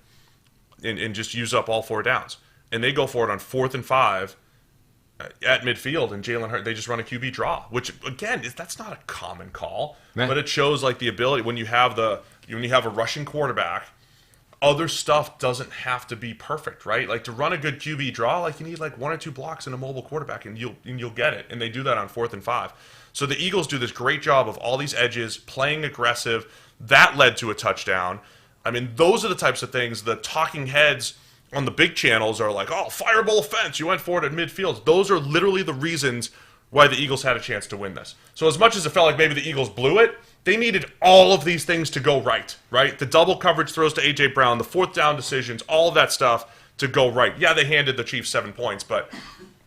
and just use up all 4 downs. And they go for it on 4th and 5 at midfield, and Jalen Hurts, they just run a QB draw, which, again, that's not a common call, but it shows, like, the ability. When you have a rushing quarterback, other stuff doesn't have to be perfect, right? Like, to run a good QB draw, like, you need like 1 or 2 blocks in a mobile quarterback, and you'll get it. And they do that on 4th and 5. So the Eagles do this great job of all these edges, playing aggressive. That led to a touchdown. I mean, those are the types of things the talking heads on the big channels are like, oh, fireball offense, you went for it at midfield. Those are literally the reasons why the Eagles had a chance to win this. So as much as it felt like maybe the Eagles blew it, they needed all of these things to go right? The double coverage throws to A.J. Brown, the 4th down decisions, all of that stuff to go right. Yeah, they handed the Chiefs 7 points, but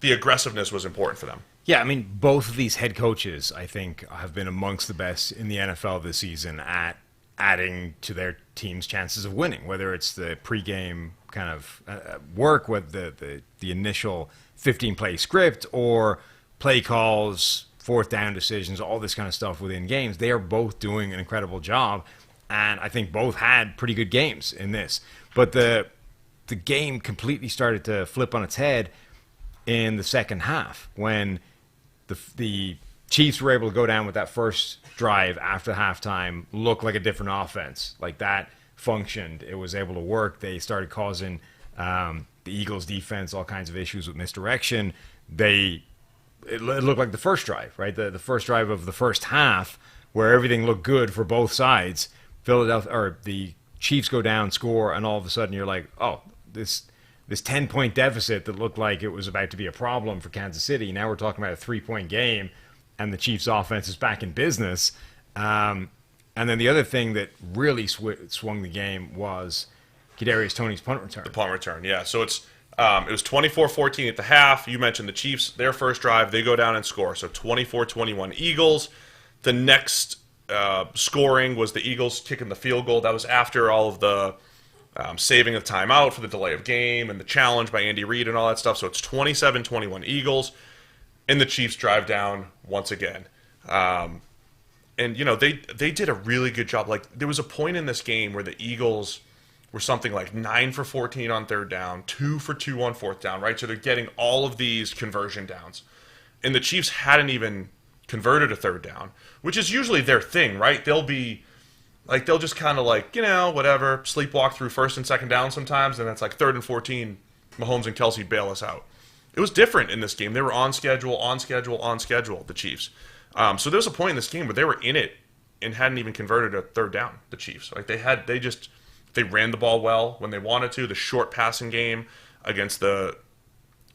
the aggressiveness was important for them. Yeah, I mean, both of these head coaches, I think, have been amongst the best in the NFL this season at adding to their team's chances of winning, whether it's the pregame kind of work with the initial 15-play script or play calls, 4th down decisions, all this kind of stuff within games. They are both doing an incredible job, and I think both had pretty good games in this. But the game completely started to flip on its head in the second half when the Chiefs were able to go down with that first drive after halftime, look like a different offense. Like, that functioned. It was able to work. They started causing the Eagles defense all kinds of issues with misdirection. It looked like the first drive, right? The first drive of the first half, where everything looked good for both sides. The Chiefs go down, score, and all of a sudden you're like, oh, this 10-point deficit that looked like it was about to be a problem for Kansas City. Now we're talking about a 3-point game, and the Chiefs' offense is back in business. And then the other thing that really swung the game was Kadarius Toney's punt return. The punt return, yeah. So it was 24-14 at the half. You mentioned the Chiefs, their first drive, they go down and score. So 24-21 Eagles. The next scoring was the Eagles kicking the field goal. That was after all of the saving of timeout for the delay of game and the challenge by Andy Reid and all that stuff. So it's 27-21 Eagles, and the Chiefs drive down once again. And, they did a really good job. Like, there was a point in this game where the Eagles were something like 9 for 14 on 3rd down, 2 for 2 on 4th down, right? So they're getting all of these conversion downs. And the Chiefs hadn't even converted a 3rd down, which is usually their thing, right? They'll just kind of like, whatever, sleepwalk through 1st and 2nd down sometimes, and it's like 3rd and 14, Mahomes and Kelsey bail us out. It was different in this game. They were on schedule, the Chiefs. So there was a point in this game where they were in it and hadn't even converted a 3rd down, the Chiefs. Like, they ran the ball well when they wanted to. The short passing game against the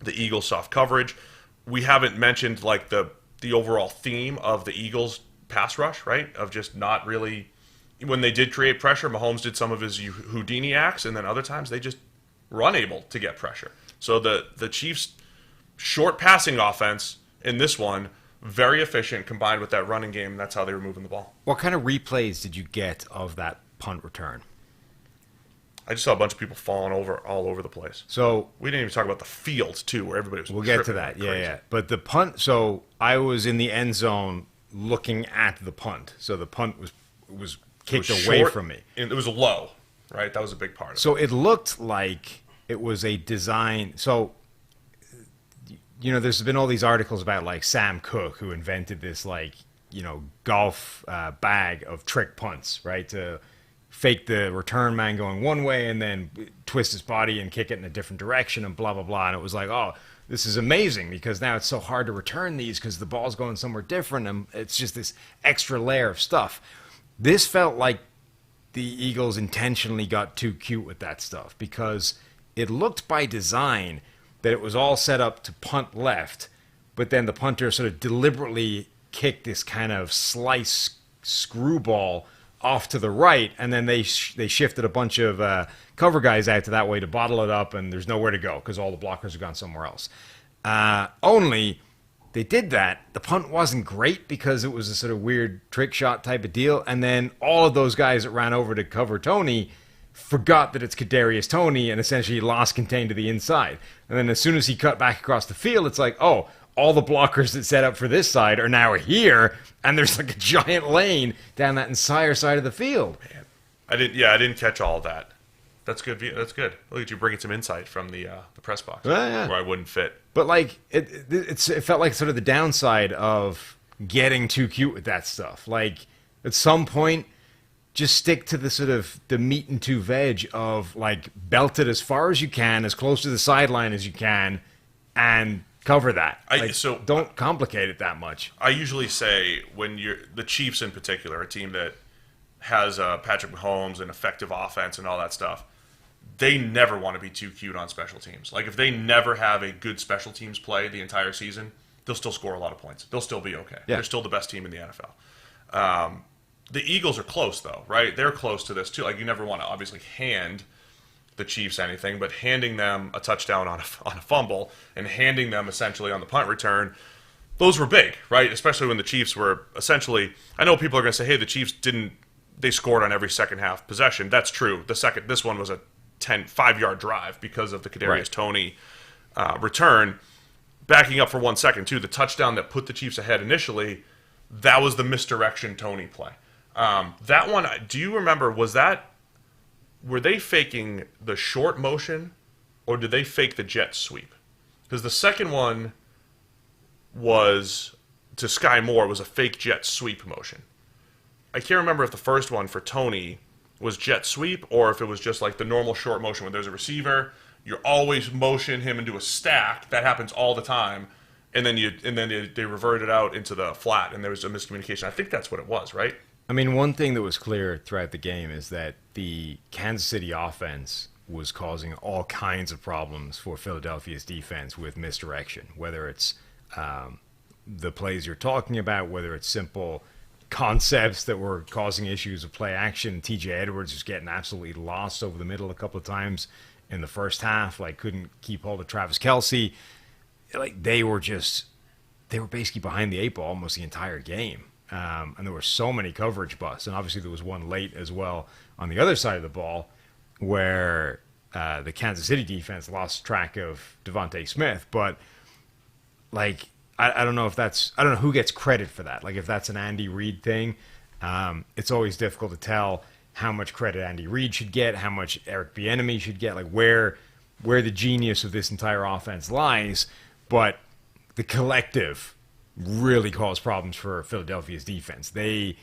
Eagles soft coverage. We haven't mentioned like the overall theme of the Eagles pass rush, right? Of just not really, when they did create pressure, Mahomes did some of his Houdini acts, and then other times they just were unable to get pressure. So the Chiefs' short passing offense in this one, very efficient, combined with that running game. That's how they were moving the ball. What kind of replays did you get of that punt return? I just saw a bunch of people falling over all over the place. So we didn't even talk about the field too, where everybody was. We'll get to that. Yeah. But the punt. So I was in the end zone looking at the punt. So the punt was kicked away from me. And it was low, right? That was a big part of it. So it looked like it was a design. So there's been all these articles about like Sam Cooke, who invented this like golf bag of trick punts, right? To fake the return man going one way and then twist his body and kick it in a different direction and blah, blah, blah. And it was like, oh, this is amazing because now it's so hard to return these because the ball's going somewhere different and it's just this extra layer of stuff. This felt like the Eagles intentionally got too cute with that stuff because it looked by design that it was all set up to punt left, but then the punter sort of deliberately kicked this kind of slice screwball off to the right, and then they shifted a bunch of cover guys out to that way to bottle it up, and there's nowhere to go because all the blockers have gone somewhere else. Only they did that. The punt wasn't great because it was a sort of weird trick shot type of deal, and then all of those guys that ran over to cover Toney forgot that it's Kadarius Toney and essentially lost contained to the inside. And then as soon as he cut back across the field, it's like, oh, all the blockers that set up for this side are now here, and there's like a giant lane down that entire side of the field. Man. I didn't catch all of that. That's good. That's good. Look at you bringing some insight from the press box where I wouldn't fit. But like it felt like sort of the downside of getting too cute with that stuff. Like at some point, just stick to the sort of the meat and two veg of like belt it as far as you can, as close to the sideline as you can, and cover that. So don't complicate it that much. I usually say when you're the Chiefs in particular, a team that has Patrick Mahomes and effective offense and all that stuff, they never want to be too cute on special teams. Like if they never have a good special teams play the entire season, they'll still score a lot of points. They'll still be okay. Yeah. They're still the best team in the NFL. The Eagles are close though, right? They're close to this too. Like you never want to obviously hand the Chiefs anything, but handing them a touchdown on a fumble and handing them essentially on the punt return, those were big, right? Especially when the Chiefs were essentially, I know people are going to say, hey, the Chiefs they scored on every second half possession. That's true. This one was a 5-yard drive because of the Kadarius Toney return. Backing up for 1 second too, the touchdown that put the Chiefs ahead initially, that was the misdirection Toney play. That one, do you remember, were they faking the short motion or did they fake the jet sweep? Because the second one was to Skyy Moore was a fake jet sweep motion. I can't remember if the first one for Toney was jet sweep or if it was just like the normal short motion when there's a receiver, you always motion him into a stack. That happens all the time. And then they reverted out into the flat and there was a miscommunication. I think that's what it was, right? I mean, one thing that was clear throughout the game is that the Kansas City offense was causing all kinds of problems for Philadelphia's defense with misdirection, whether it's the plays you're talking about, whether it's simple concepts that were causing issues of play action. TJ Edwards was getting absolutely lost over the middle a couple of times in the first half, like couldn't keep hold of Travis Kelce. Like they were basically behind the eight ball almost the entire game. And there were so many coverage busts. And obviously there was one late as well on the other side of the ball where the Kansas City defense lost track of Devontae Smith. But like, I don't know who gets credit for that. Like if that's an Andy Reid thing, it's always difficult to tell how much credit Andy Reid should get, how much Eric Bieniemy should get, like where the genius of this entire offense lies. But the collective really caused problems for Philadelphia's defense. They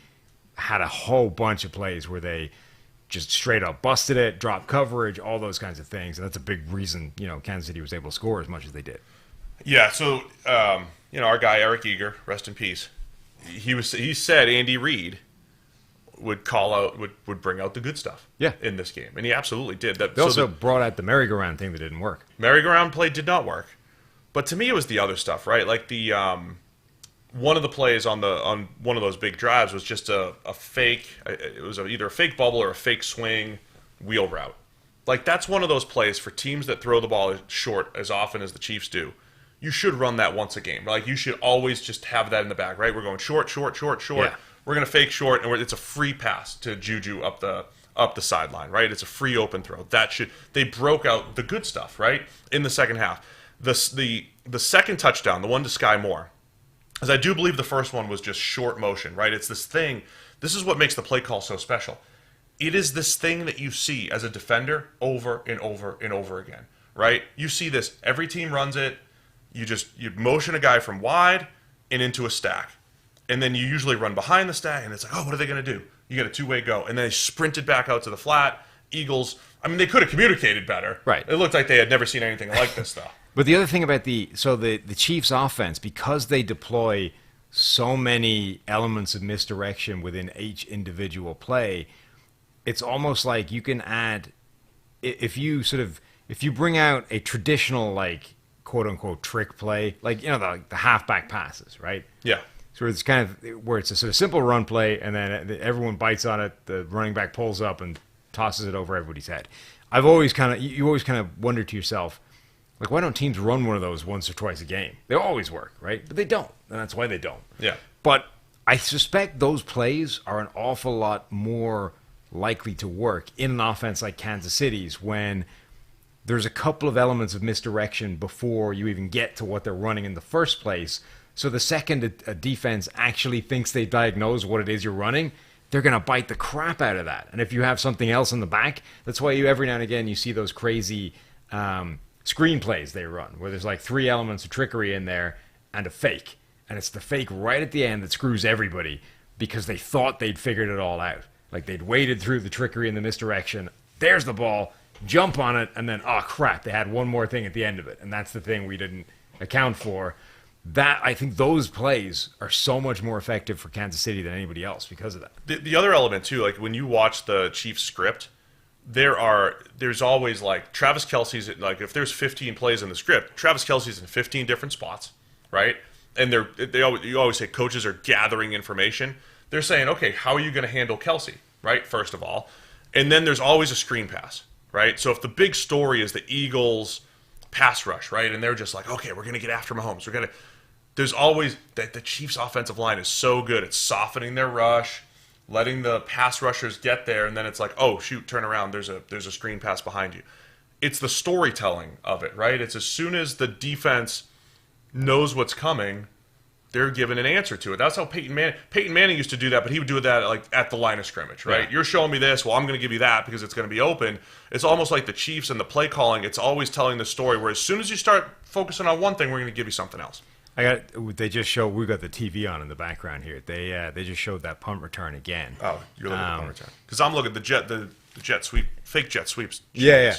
had a whole bunch of plays where they just straight up busted it, dropped coverage, all those kinds of things. And that's a big reason, Kansas City was able to score as much as they did. Yeah, so our guy Eric Eager, rest in peace. He said Andy Reid would bring out the good stuff in this game, and he absolutely did. They also brought out the merry-go-round thing that didn't work. Merry-go-round play did not work, but to me it was the other stuff, right? Like the one of the plays on one of those big drives was just a fake. It was either a fake bubble or a fake swing wheel route. Like that's one of those plays for teams that throw the ball short as often as the Chiefs do. You should run that once a game. Like you should always just have that in the bag, right? We're going short. Yeah. We're going to fake short, and it's a free pass to Juju up the sideline, right? It's a free open throw. They broke out the good stuff, right? In the second half, the second touchdown, the one to Skyy Moore, because I do believe the first one was just short motion, right? It's this thing. This is what makes the play call so special. It is this thing that you see as a defender over and over and over again, right? You see this. Every team runs it. You motion a guy from wide and into a stack. And then you usually run behind the stack, and it's like, oh, what are they going to do? You get a two-way go. And then they sprinted back out to the flat. Eagles, they could have communicated better. Right. It looked like they had never seen anything like this, though. But the other thing about the Chiefs' offense, because they deploy so many elements of misdirection within each individual play, it's almost like you can add, if you bring out a traditional, like, quote-unquote trick play, like, the halfback passes, right? Yeah. So it's kind of where it's a sort of simple run play, and then everyone bites on it. The running back pulls up and tosses it over everybody's head. You always kind of wonder to yourself, like, why don't teams run one of those once or twice a game? They always work, right? But they don't, and that's why they don't. Yeah. But I suspect those plays are an awful lot more likely to work in an offense like Kansas City's when there's a couple of elements of misdirection before you even get to what they're running in the first place. So the second a defense actually thinks they diagnose what it is you're running, they're going to bite the crap out of that. And if you have something else in the back, that's why you every now and again you see those crazy screenplays they run, where there's like 3 elements of trickery in there and a fake. And it's the fake right at the end that screws everybody because they thought they'd figured it all out. Like they'd waded through the trickery and the misdirection. There's the ball. Jump on it, and then, oh, crap, they had one more thing at the end of it. And that's the thing we didn't account for. That I think those plays are so much more effective for Kansas City than anybody else because of that. The other element, too, like when you watch the Chiefs script, there's always, like, Travis Kelce's, like, if there's 15 plays in the script, Travis Kelce's in 15 different spots, right? And you always say coaches are gathering information. They're saying, okay, how are you going to handle Kelce, right, first of all? And then there's always a screen pass. Right? So if the big story is the Eagles pass rush, right? And they're just like, okay, we're going to get after Mahomes. There's always that the Chiefs offensive line is so good at softening their rush, letting the pass rushers get there, and then it's like, oh shoot, turn around, there's a screen pass behind you. It's the storytelling of it, right? It's as soon as the defense knows what's coming, they're given an answer to it. That's how Peyton Manning used to do that, but he would do that like at the line of scrimmage, right? Yeah. You're showing me this, well, I'm going to give you that because it's going to be open. It's almost like the Chiefs and the play calling. It's always telling the story where as soon as you start focusing on one thing, we're going to give you something else. They just show we got the TV on in the background here. They just showed that punt return again. Oh, you're looking at the punt return because I'm looking at the jet sweep, fake jet sweeps. Yeah.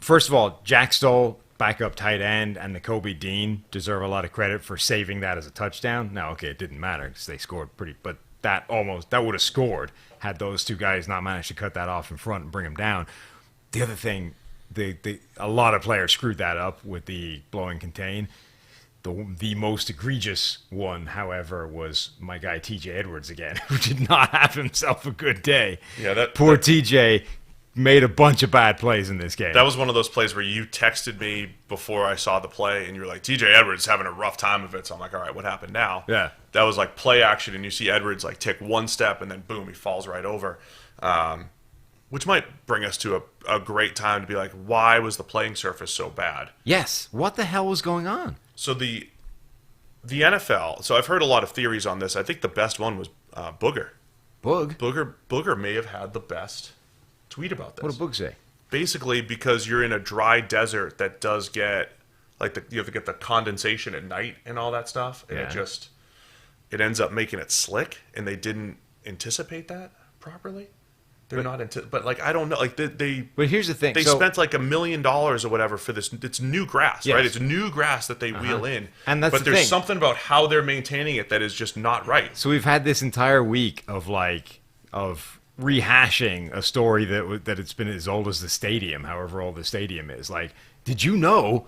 First of all, Jack Stoll, backup tight end, and Nakobe Dean deserve a lot of credit for saving that as a touchdown. Now, okay, it didn't matter because they scored but that would have scored had those two guys not managed to cut that off in front and bring him down. The other thing, a lot of players screwed that up with the blowing contain. The most egregious one, however, was my guy TJ Edwards again, who did not have himself a good day. Yeah, poor TJ made a bunch of bad plays in this game. That was one of those plays where you texted me before I saw the play, and you were like, TJ Edwards having a rough time of it. So I'm like, all right, what happened now? Yeah. That was like play action, and you see Edwards like take one step, and then boom, he falls right over. Which might bring us to a great time to be like, why was the playing surface so bad? Yes. What the hell was going on? So the NFL, so I've heard a lot of theories on this. I think the best one was Booger. Booger may have had the best tweet about this. What did Boog say? Basically, because you're in a dry desert that does get, like, you have to get the condensation at night and all that stuff, and it ends up making it slick, and they didn't anticipate that properly. But like, I don't know, like they. But here's the thing: they spent like $1 million or whatever for this. It's new grass, right? It's new grass that they wheel in, and that's but the there's thing. something about how they're maintaining it that is just not right. So we've had this entire week of rehashing a story that it's been as old as the stadium, however old the stadium is. Like, did you know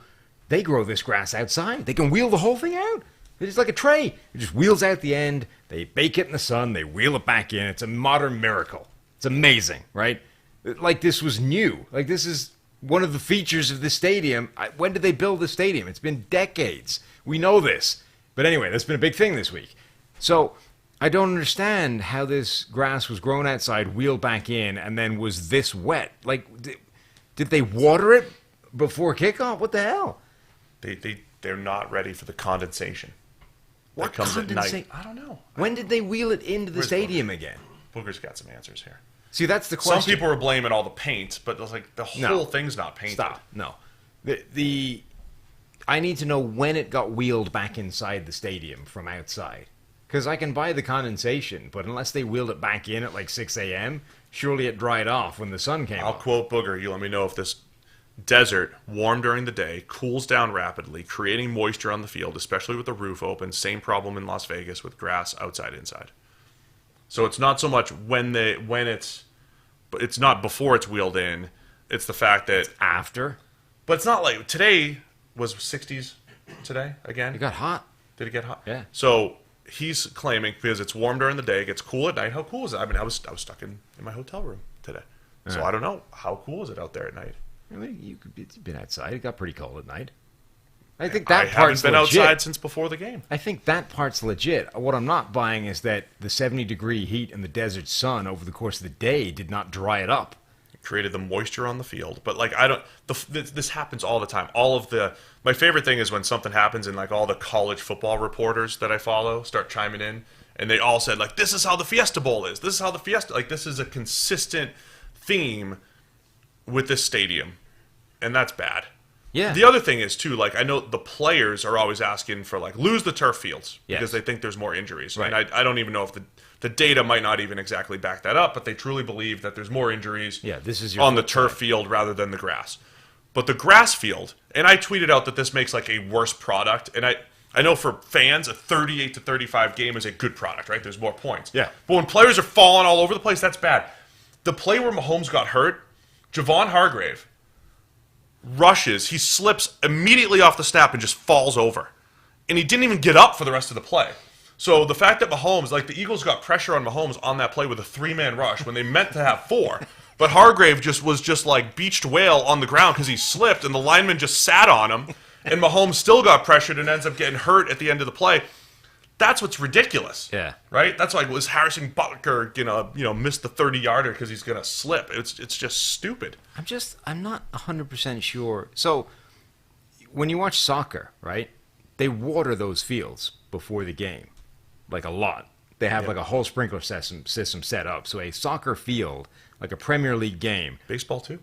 they grow this grass outside? They can wheel the whole thing out. It's like a tray. It just wheels out the end. They bake it in the sun. They wheel it back in. It's a modern miracle. It's amazing, right? Like, this was new. Like, this is one of the features of the stadium. When did they build the stadium? It's been decades. We know this. But anyway, that's been a big thing this week. So I don't understand how this grass was grown outside, wheeled back in, and then was this wet. Like, did they water it before kickoff? What the hell? They're not ready for the condensation. What comes condensation? At night. I don't know. When did they wheel it into the stadium again? Booger's got some answers here. See, that's the question. Some people were blaming all the paint, but it was like the whole thing's not painted. Stop. No. I need to know when it got wheeled back inside the stadium from outside. Because I can buy the condensation, but unless they wheeled it back in at like 6 a.m., surely it dried off when the sun came I'll up. quote Booger. You let me know if this desert, warm during the day, cools down rapidly, creating moisture on the field, especially with the roof open. Same problem in Las Vegas with grass outside, inside. So it's not so much but it's not before it's wheeled in. It's the fact that After? But it's not like today was 60s today again. It got hot. Did it get hot? Yeah. So he's claiming because it's warm during the day, it gets cool at night. How cool is it? I mean, I was stuck in my hotel room today, so I don't know how cool is it out there at night. I mean, it's been outside. It got pretty cold at night. I think I that part's haven't been legit. outside since before the game. I think that part's legit. What I'm not buying is that the 70-degree heat and the desert sun over the course of the day did not dry it up. It created the moisture on the field. But like, this happens all the time. My favorite thing is when something happens and like all the college football reporters that I follow start chiming in, and they all said like, this is how the Fiesta Bowl is. This is how the Fiesta, like this is a consistent theme with this stadium, and that's bad. Yeah. The other thing is too, like I know the players are always asking for like lose the turf fields because they think there's more injuries, right. and I don't even know if the data might not even exactly back that up, but they truly believe that there's more injuries this is your on the turf field rather than the grass. But the grass field, and I tweeted out that this makes like a worse product, and I know for fans a 38-35 game is a good product, right? There's more points. Yeah. But when players are falling all over the place, that's bad. The play where Mahomes got hurt, Javon Hargrave rushes, he slips immediately off the snap and just falls over. And he didn't even get up for the rest of the play. So the fact that Mahomes, like the Eagles got pressure on Mahomes on that play with a 3-man rush when they meant to have 4. But Hargrave was just like beached whale on the ground because he slipped and the lineman just sat on him. And Mahomes still got pressured and ends up getting hurt at the end of the play. That's what's ridiculous. Yeah. Right? That's like, was Harrison Butker gonna, miss the 30-yarder because he's gonna slip? It's just stupid. I'm not 100% sure. So, when you watch soccer, right, they water those fields before the game, like a lot. They have like a whole sprinkler system set up. So a soccer field, like a Premier League game, Baseball too?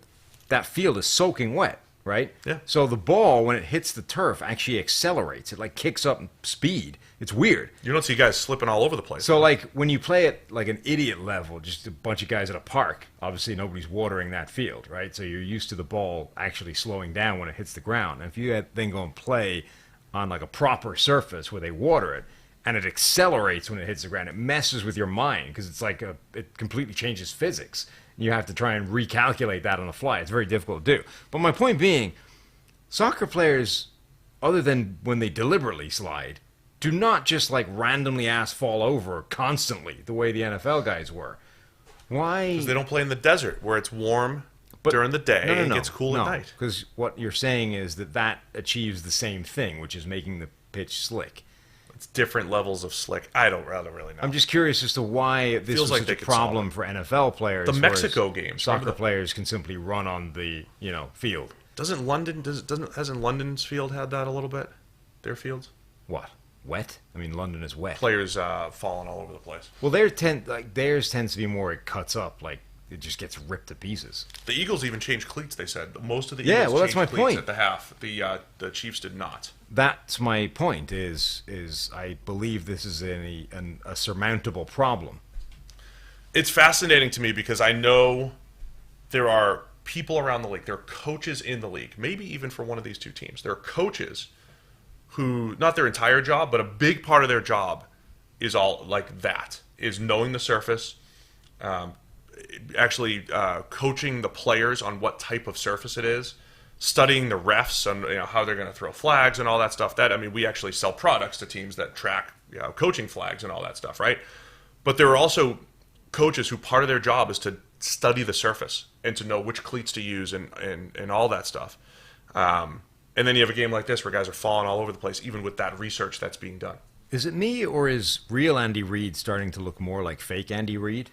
that field is soaking wet, right? Yeah. So the ball, when it hits the turf, actually accelerates. It like kicks up speed. It's weird. You don't see guys slipping all over the place. So, like, when you play at, like, an idiot level, just a bunch of guys at a park, obviously nobody's watering that field, right? So you're used to the ball actually slowing down when it hits the ground. And if you then go and play on, like, a proper surface where they water it, and it accelerates when it hits the ground, it messes with your mind because it's like it completely changes physics. You have to try and recalculate that on the fly. It's very difficult to do. But my point being, soccer players, other than when they deliberately slide, do not just like randomly fall over constantly the way the NFL guys were. Why? Because they don't play in the desert where it's warm during the day and it gets cool at night. Because what you're saying is that achieves the same thing, which is making the pitch slick. It's different levels of slick. I don't really know. I'm just curious as to why this was such a problem for NFL players. The Mexico games. Soccer players can simply run on the field. Hasn't London's field had that a little bit? Their fields? What? Wet? I mean, London is wet. Players falling all over the place. Well, theirs tends to be more. It cuts up, like it just gets ripped to pieces. The Eagles even changed cleats. They said most of the Yeah, Eagles well, that's changed my cleats point. at the half. The Chiefs did not. That's my point. Is I believe this is a surmountable problem. It's fascinating to me because I know there are people around the league. There are coaches in the league, maybe even for one of these two teams. There are coaches who, not their entire job, but a big part of their job is all like that, is knowing the surface, actually coaching the players on what type of surface it is, studying the refs on how they're going to throw flags and all that stuff. We actually sell products to teams that track coaching flags and all that stuff, right? But there are also coaches who part of their job is to study the surface and to know which cleats to use and all that stuff. And then you have a game like this where guys are falling all over the place, even with that research that's being done. Is it me, or is real Andy Reid starting to look more like fake Andy Reid?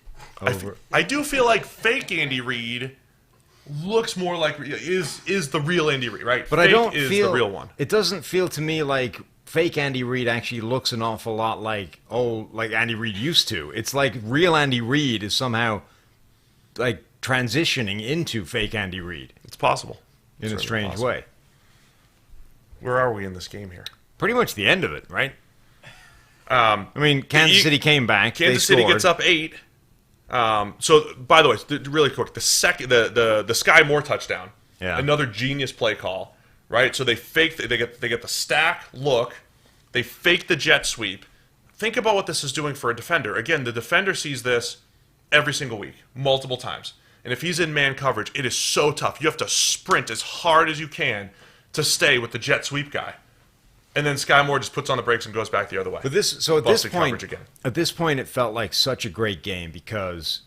I do feel like fake Andy Reid looks more like is the real Andy Reid, right? But fake I don't is feel the real one. It doesn't feel to me like fake Andy Reid actually looks an awful lot like Andy Reid used to. It's like real Andy Reid is somehow like transitioning into fake Andy Reid It's possible. in a Certainly strange possible. way. Where are we in this game here? Pretty much the end of it, right? Kansas City came back. Kansas they City scored. gets up 8. So, by the way, really quick, the Skyy Moore touchdown, another genius play call, right? So they fake, they get the stack look, they fake the jet sweep. Think about what this is doing for a defender. Again, the defender sees this every single week, multiple times, and if he's in man coverage, it is so tough. You have to sprint as hard as you can to stay with the jet sweep guy. And then Skyy Moore just puts on the brakes and goes back the other way. But at this point, it felt like such a great game because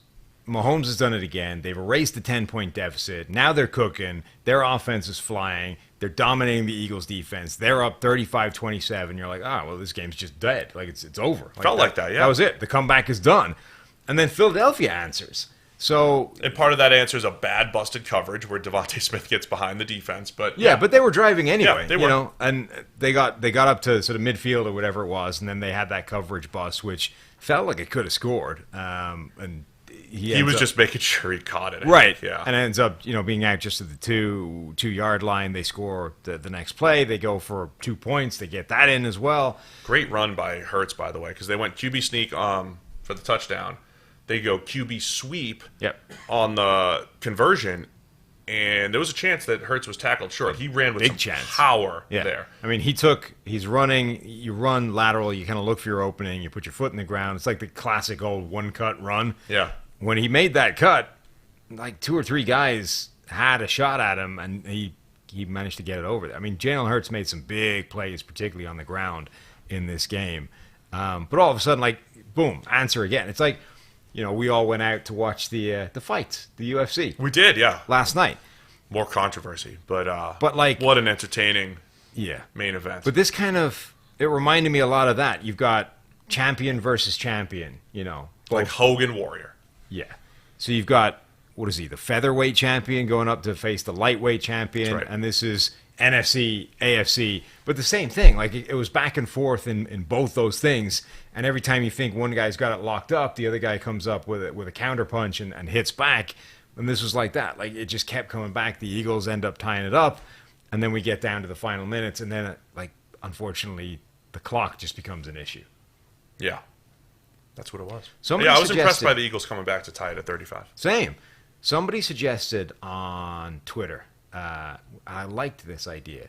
Mahomes has done it again. They've erased the 10-point deficit. Now they're cooking. Their offense is flying. They're dominating the Eagles defense. They're up 35-27. You're like, well, this game's just dead. Like, it's over. Felt like that, yeah. That was it. The comeback is done. And then Philadelphia answers. So, and part of that answer is a bad busted coverage where Devontae Smith gets behind the defense. But but they were driving anyway. Yeah, they were. You know, and they got up to sort of midfield or whatever it was, and then they had that coverage bust, which felt like it could have scored. And he was just making sure he caught it. Right. Yeah. And it ends up, being out just at the two-yard line. They score the next play. They go for 2 points. They get that in as well. Great run by Hurts, by the way, because they went QB sneak for the touchdown. They go QB sweep on the conversion, and there was a chance that Hurts was tackled short. He ran with some power there. I mean, he's running, you run lateral, you kind of look for your opening, you put your foot in the ground. It's like the classic old one-cut run. Yeah. When he made that cut, like 2 or 3 guys had a shot at him, and he managed to get it over there. I mean, Jalen Hurts made some big plays, particularly on the ground in this game. But all of a sudden, like, boom, answer again. It's like, we all went out to watch the fights, the UFC. We did, yeah. Last night. More controversy, but like, what an entertaining main event. But this it reminded me a lot of that. You've got champion versus champion, like Hogan Warrior. Yeah. So you've got, what is he, the featherweight champion going up to face the lightweight champion, right. And this is NFC, AFC, but the same thing. Like, it was back and forth in both those things, and every time you think one guy's got it locked up, the other guy comes up with a counter punch and hits back, and this was like that. Like, it just kept coming back. The Eagles end up tying it up, and then we get down to the final minutes, and then, unfortunately, the clock just becomes an issue. Yeah. That's what it was. I was impressed by the Eagles coming back to tie it at 35. Same. Somebody suggested on Twitter, I liked this idea,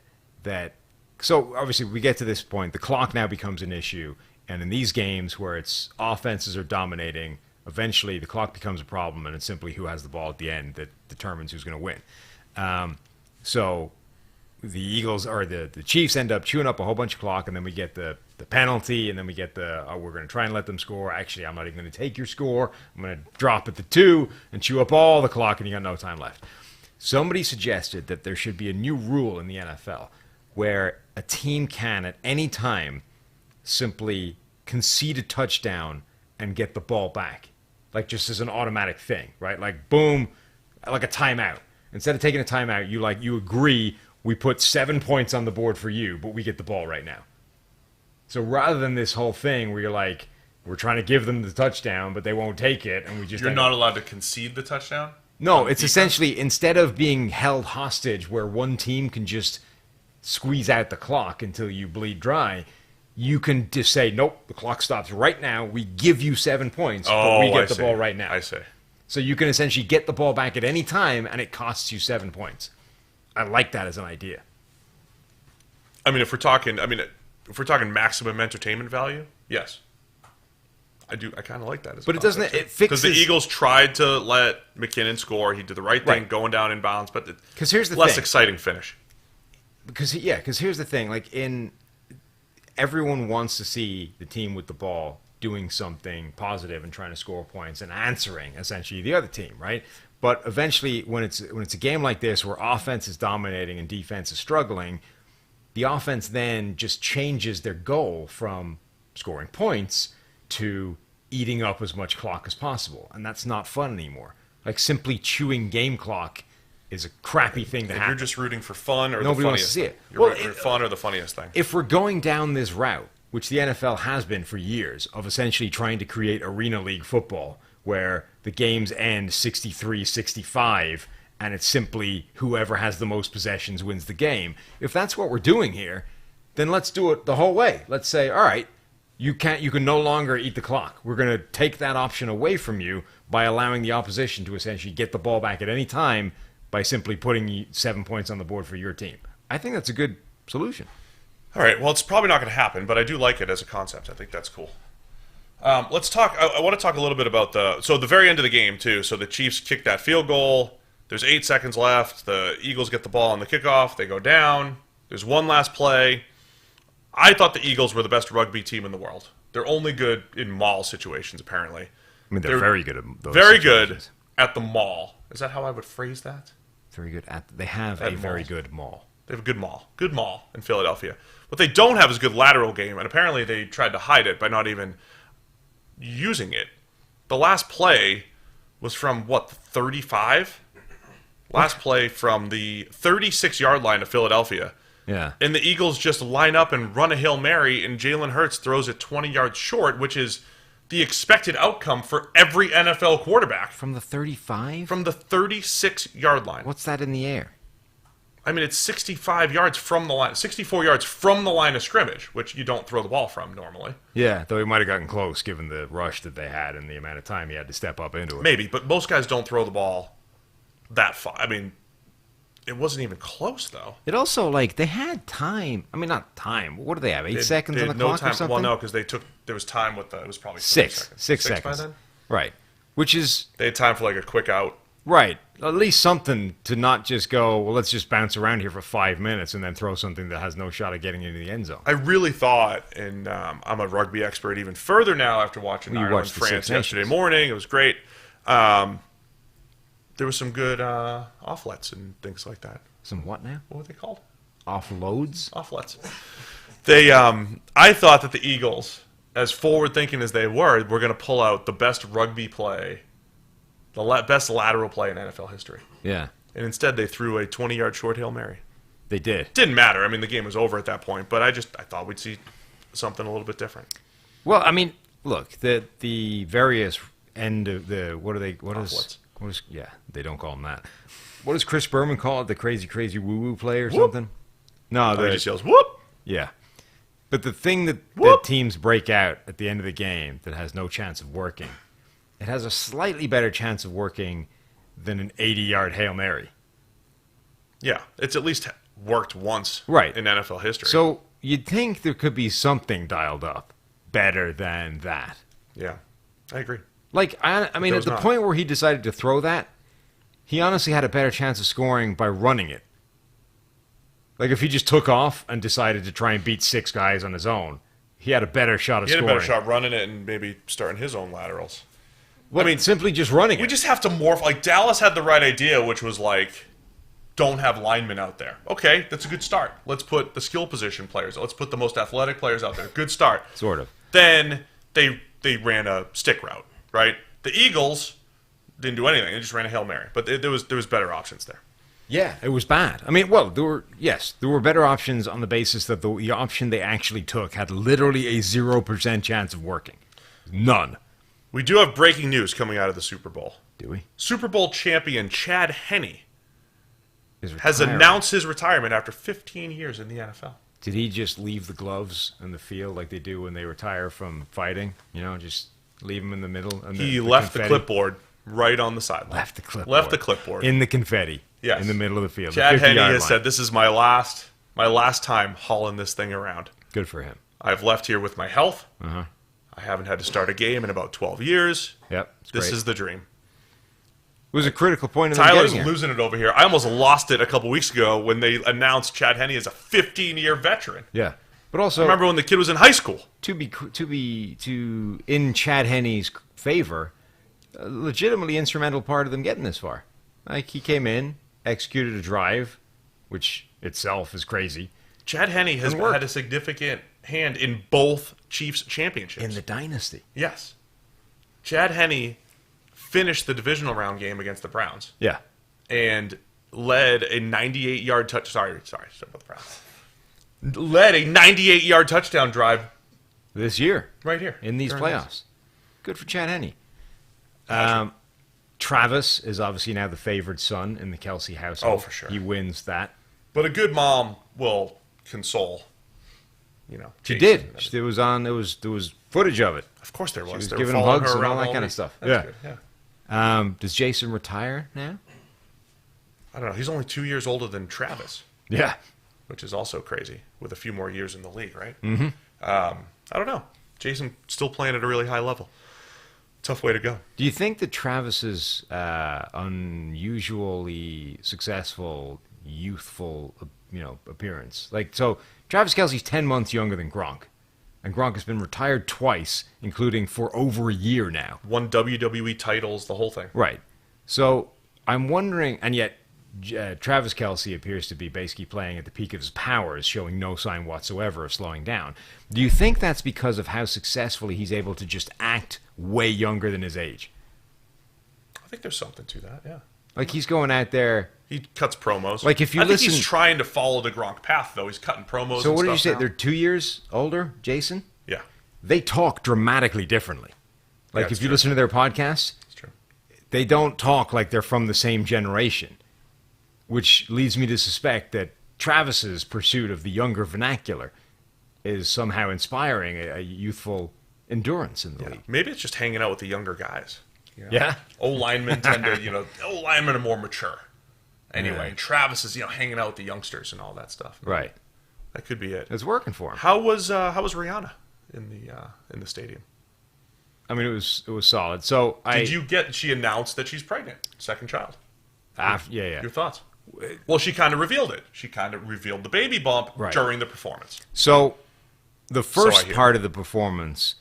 so obviously we get to this point, the clock now becomes an issue, and in these games where it's offenses are dominating, eventually the clock becomes a problem, and it's simply who has the ball at the end that determines who's going to win. So the Eagles or the Chiefs end up chewing up a whole bunch of clock, and then we get the penalty, and then we get we're going to try and let them score. Actually, I'm not even going to take your score. I'm going to drop at the 2 and chew up all the clock, and you got no time left. Somebody suggested that there should be a new rule in the NFL where a team can at any time simply concede a touchdown and get the ball back, like just as an automatic thing, right? Like, boom, like a timeout. Instead of taking a timeout, you agree, we put 7 points on the board for you, but we get the ball right now. So rather than this whole thing where you're like, we're trying to give them the touchdown, but they won't take it, and we just... You're not allowed to concede the touchdown? No, it's essentially, instead of being held hostage where one team can just squeeze out the clock until you bleed dry, you can just say, nope, the clock stops right now, we give you 7 points, but we get the ball right now. I see. So you can essentially get the ball back at any time, and it costs you 7 points. I like that as an idea. I mean, if we're talking maximum entertainment value, yes. I kind of like that. But it doesn't. It fixes because the Eagles tried to let McKinnon score. He did the right thing, going down in bounds, but because here's the less thing. Exciting finish. Because here's the thing. Like, everyone wants to see the team with the ball doing something positive and trying to score points and answering essentially the other team, right? But eventually, when it's a game like this where offense is dominating and defense is struggling, the offense then just changes their goal from scoring points to eating up as much clock as possible, and that's not fun anymore. Like, simply chewing game clock is a crappy thing to happen. You're just rooting for fun or nobody the funniest wants to see it. You're rooting for fun or the funniest thing. If we're going down this route, which the NFL has been for years, of essentially trying to create arena league football, where the games end 63-65, and it's simply whoever has the most possessions wins the game. If that's what we're doing here, then let's do it the whole way. Let's say, all right, you can no longer eat the clock. We're going to take that option away from you by allowing the opposition to essentially get the ball back at any time by simply putting 7 points on the board for your team. I think that's a good solution. All right, well, it's probably not going to happen, but I do like it as a concept. I think that's cool. Let's talk. I want to talk a little bit about the very end of the game, too. So the Chiefs kick that field goal. There's 8 seconds left. The Eagles get the ball on the kickoff. They go down. There's one last play. I thought the Eagles were the best rugby team in the world. They're only good in mall situations, apparently. I mean, they're very good at those very situations. Good at the mall. Is that how I would phrase that? Very good at. They have a very good mall. They have a good maul in Philadelphia. What they don't have is a good lateral game, and apparently they tried to hide it by not even using it. The last play was from, 35? Last play from the 36-yard line of Philadelphia. Yeah. And the Eagles just line up and run a Hail Mary, and Jalen Hurts throws it 20 yards short, which is the expected outcome for every NFL quarterback. From the 35? From the 36-yard line. What's that in the air? I mean, it's 65 yards from the line, 64 yards from the line of scrimmage, which you don't throw the ball from normally. Yeah, though he might have gotten close given the rush that they had and the amount of time he had to step up into it. Maybe, but most guys don't throw the ball that far. I mean, it wasn't even close, though. It also, they had time. I mean, not time. What do they have, 8 seconds they on the had no clock time. or something? Well, no, because there was time with it was probably 6 6 seconds. by then? Right. Which is... They had time for, a quick out. Right. At least something to not just go, well, let's just bounce around here for 5 minutes and then throw something that has no shot of getting into the end zone. I really thought, and I'm a rugby expert even further now after watching Ireland France yesterday morning. It was great. There was some good offlets and things like that. Some what now? What were they called? Offloads? Offlets. They, I thought that the Eagles, as forward-thinking as they were going to pull out the best rugby play, the best lateral play in NFL history. Yeah. And instead they threw a 20-yard short Hail Mary. They did. Didn't matter. I mean, the game was over at that point, but I thought we'd see something a little bit different. Well, I mean, look, the various end of the, they don't call them that. What does Chris Berman call it? The crazy woo-woo play or something? No, he just yells, whoop! Yeah. But the thing that teams break out at the end of the game that has no chance of working, it has a slightly better chance of working than an 80-yard Hail Mary. Yeah, it's at least worked once in NFL history. So you'd think there could be something dialed up better than that. Yeah, I agree. I mean, at the point where he decided to throw that, he honestly had a better chance of scoring by running it. If he just took off and decided to try and beat 6 guys on his own, he had a better shot of scoring. He had a better shot running it and maybe starting his own laterals. Well, I mean, simply just running it. We just have to morph. Dallas had the right idea, which was don't have linemen out there. Okay, that's a good start. Let's put the skill position players. Let's put the most athletic players out there. Good start. Sort of. Then they ran a stick route, right? The Eagles didn't do anything. They just ran a Hail Mary. But there was better options there. Yeah, it was bad. I mean, well, there were better options on the basis that the option they actually took had literally a 0% chance of working. None. We do have breaking news coming out of the Super Bowl. Do we? Super Bowl champion Chad Henne has announced his retirement after 15 years in the NFL. Did he just leave the gloves in the field like they do when they retire from fighting? Just leave them in the middle? And he left the clipboard right on the sideline. Left the clipboard. In the confetti. Yes. In the middle of the field. Chad Henne has said, this is my last time hauling this thing around. Good for him. I've left here with my health. Uh-huh. I haven't had to start a game in about 12 years. Yep. This is the dream. It was a critical point. Tyler's losing it over here. I almost lost it a couple weeks ago when they announced Chad Henne as a 15-year veteran. Yeah. But also, I remember when the kid was in high school. In Chad Henne's favor, a legitimately instrumental part of them getting this far. He came in, executed a drive, which itself is crazy. Chad Henne has had a significant hand in both Chiefs championships. In the dynasty. Yes. Chad Henne finished the divisional round game against the Browns. Yeah. And led a 98-yard touch. Sorry about the Browns. Led a 98-yard touchdown drive this year. Right here. In these playoffs. Good for Chad Henne. Travis is obviously now the favored son in the Kelsey household. Oh, for sure. He wins that. But a good mom will console, She did. There was footage of it. Of course there was. She was they giving were him following hugs her and all around that kind of stuff. That's good, yeah. Does Jason retire now? I don't know. He's only 2 years older than Travis. Yeah. Which is also crazy, with a few more years in the league, right? Mm-hmm. I don't know. Jason still playing at a really high level. Tough way to go. Do you think that Travis's unusually successful, youthful, appearance, so Travis Kelce's 10 months younger than Gronk, and Gronk has been retired twice, including for over a year now. Won WWE titles, the whole thing. Right. So I'm wondering, and yet Travis Kelce appears to be basically playing at the peak of his powers, showing no sign whatsoever of slowing down. Do you think that's because of how successfully he's able to just act way younger than his age? I think there's something to that, yeah. Like, he's going out there... He cuts promos. Like, if you think listen... he's trying to follow the Gronk path, though. He's cutting promos. So and what did you stuff say? now. They're 2 years older, Jason? Yeah. They talk dramatically differently. Like, Yeah, if you true. listen to their podcasts, It's true. they don't talk like they're from the same generation, which leads me to suspect that Travis's pursuit of the younger vernacular is somehow inspiring a youthful endurance in the league. Maybe it's just hanging out with the younger guys. You know? Yeah? O-linemen tend to, O-linemen are more mature. Anyway, Travis is, hanging out with the youngsters and all that stuff. Right. That could be it. It's working for him. How was Rihanna in the stadium? I mean, it was solid. So She announced that she's pregnant, second child. Yeah. Your thoughts? Well, she kind of revealed it. She kind of revealed the baby bump during the performance. So the first hear. part of the performance,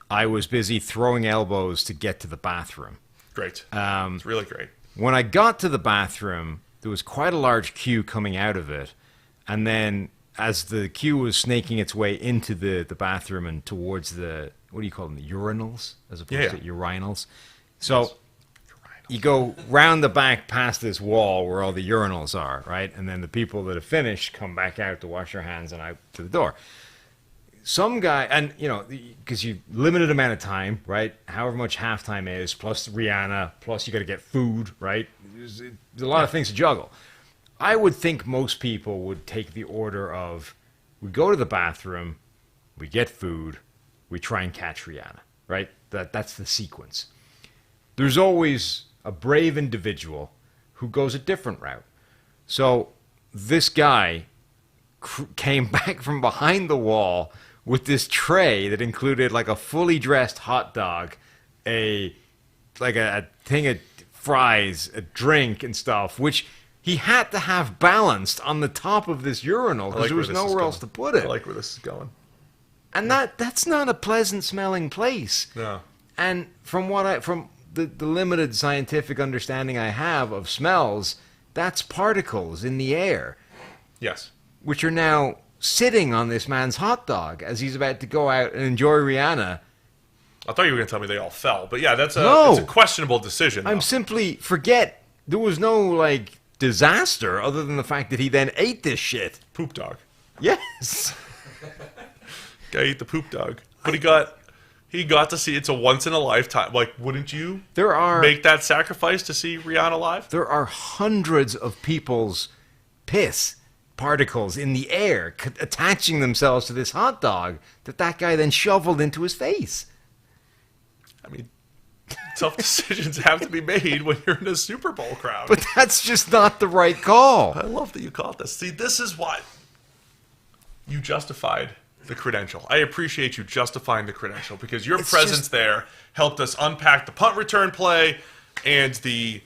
I was busy throwing elbows to get to the bathroom. Great. It's really great. When I got to the bathroom, there was quite a large queue coming out of it. And then as the queue was snaking its way into the bathroom and towards the, what do you call them, the urinals as opposed to urinals. So you go round the back past this wall where all the urinals are, right? And then the people that have finished come back out to wash their hands and out to the door. Some guy, and because you limited amount of time, right? However much halftime is, plus Rihanna, plus you got to get food, right? There's a lot of things to juggle. I would think most people would take the order of, we go to the bathroom, we get food, we try and catch Rihanna, right? That's the sequence. There's always a brave individual who goes a different route. So this guy came back from behind the wall with this tray that included like a fully dressed hot dog, a thing of fries, a drink and stuff, which he had to have balanced on the top of this urinal because there was nowhere else to put it. I like where this is going. And that's not a pleasant smelling place. No. And from the limited scientific understanding I have of smells, that's particles in the air. Yes. Which are now sitting on this man's hot dog as he's about to go out and enjoy Rihanna. I thought you were going to tell me they all fell. But yeah, it's a questionable decision. I'm simply, there was no, disaster other than the fact that he then ate this shit. Poop dog. Yes. Guy ate the poop dog. But he got to see, it's a once in a lifetime. Like, wouldn't you make that sacrifice to see Rihanna live? There are hundreds of people's piss particles in the air attaching themselves to this hot dog that guy then shoveled into his face. I mean, tough decisions have to be made when you're in a Super Bowl crowd. But that's just not the right call. I love that you caught this. See, this is why you justified the credential. I appreciate you justifying the credential because your presence there helped us unpack the punt return play and the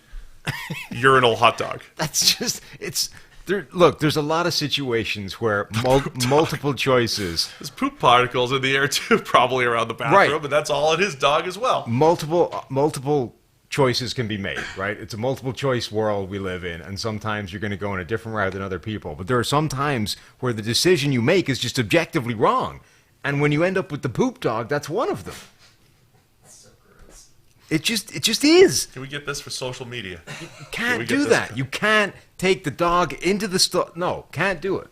urinal hot dog. That's just, look, there's a lot of situations where multiple choices. There's poop particles in the air too, probably around the bathroom, but that's all in his dog as well. Multiple choices can be made, right? It's a multiple choice world we live in, and sometimes you're going to go in a different route than other people. But there are some times where the decision you make is just objectively wrong. And when you end up with the poop dog, that's one of them. It just is. Can we get this for social media? You can't do that. You can't take the dog into the store. No, can't do it.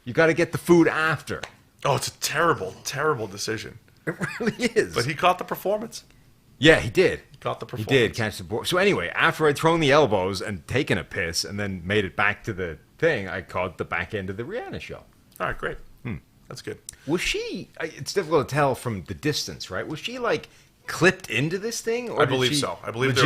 You got to get the food after. Oh, it's a terrible, terrible decision. It really is. But he caught the performance. Yeah, he did. He caught the performance. He did catch the ball. So anyway, after I'd thrown the elbows and taken a piss and then made it back to the thing, I caught the back end of the Rihanna show. All right, great. That's good. Was she, it's difficult to tell from the distance, right? Was she clipped into this thing? Or I believe so. I believe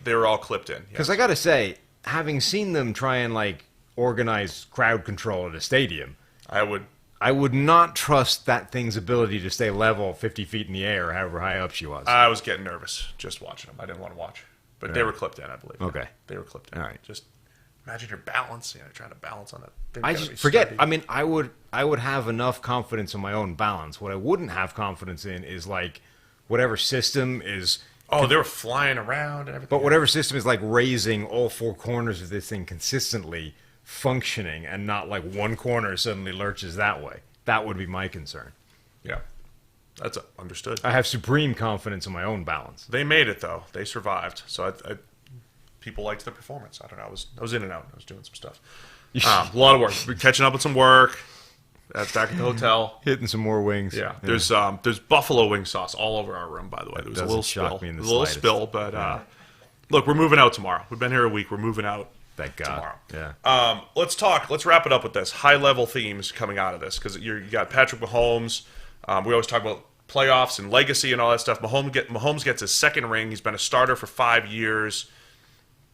they were all clipped in. Because I got to say, having seen them try and organize crowd control at a stadium, I would not trust that thing's ability to stay level 50 feet in the air, however high up she was. I was getting nervous just watching them. I didn't want to watch, but they were clipped in, I believe. Okay, they were clipped in. All right, just imagine your balance. Trying to balance on that. I just forget. Sturdy. I mean, I would have enough confidence in my own balance. What I wouldn't have confidence in is whatever system is Oh, they were flying around and everything. But whatever system is like raising all four corners of this thing consistently functioning and not like one corner suddenly lurches that way. That would be my concern. Yeah, that's understood. I have supreme confidence in my own balance. They made it, though. They survived. So people liked the performance. I don't know. I was in and out. I was doing some stuff. A lot of work. We're catching up with some work. Back at the hotel. Hitting some more wings. Yeah. There's buffalo wing sauce all over our room, by the way. There was a little spill. Me in the There's a little slightest. spill, but look, we're moving out tomorrow. We've been here a week. We're moving out Thank God. tomorrow. Yeah. Let's wrap it up with this. High-level themes coming out of this, because you got Patrick Mahomes. We always talk about playoffs and legacy and all that stuff. Mahomes gets his second ring. He's been a starter for 5 years.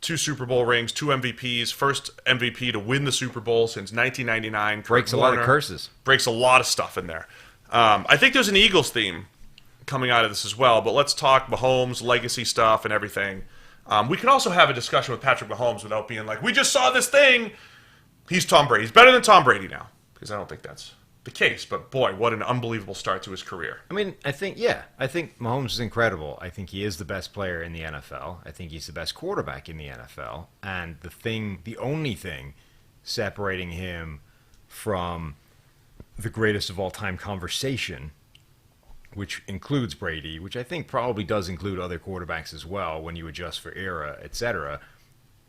2 Super Bowl rings, 2 MVPs, first MVP to win the Super Bowl since 1999. Breaks a lot of curses. Breaks a lot of stuff in there. I think there's an Eagles theme coming out of this as well, but let's talk Mahomes, legacy stuff, and everything. We can also have a discussion with Patrick Mahomes without being like, we just saw this thing. He's Tom Brady. He's better than Tom Brady now, because I don't think that's the case. But, boy, what an unbelievable start to his career. I mean, I think Mahomes is incredible. I think he is the best player in the NFL. I think he's the best quarterback in the NFL. And the only thing separating him from the greatest of all time conversation, which includes Brady, which I think probably does include other quarterbacks as well when you adjust for era, etc.,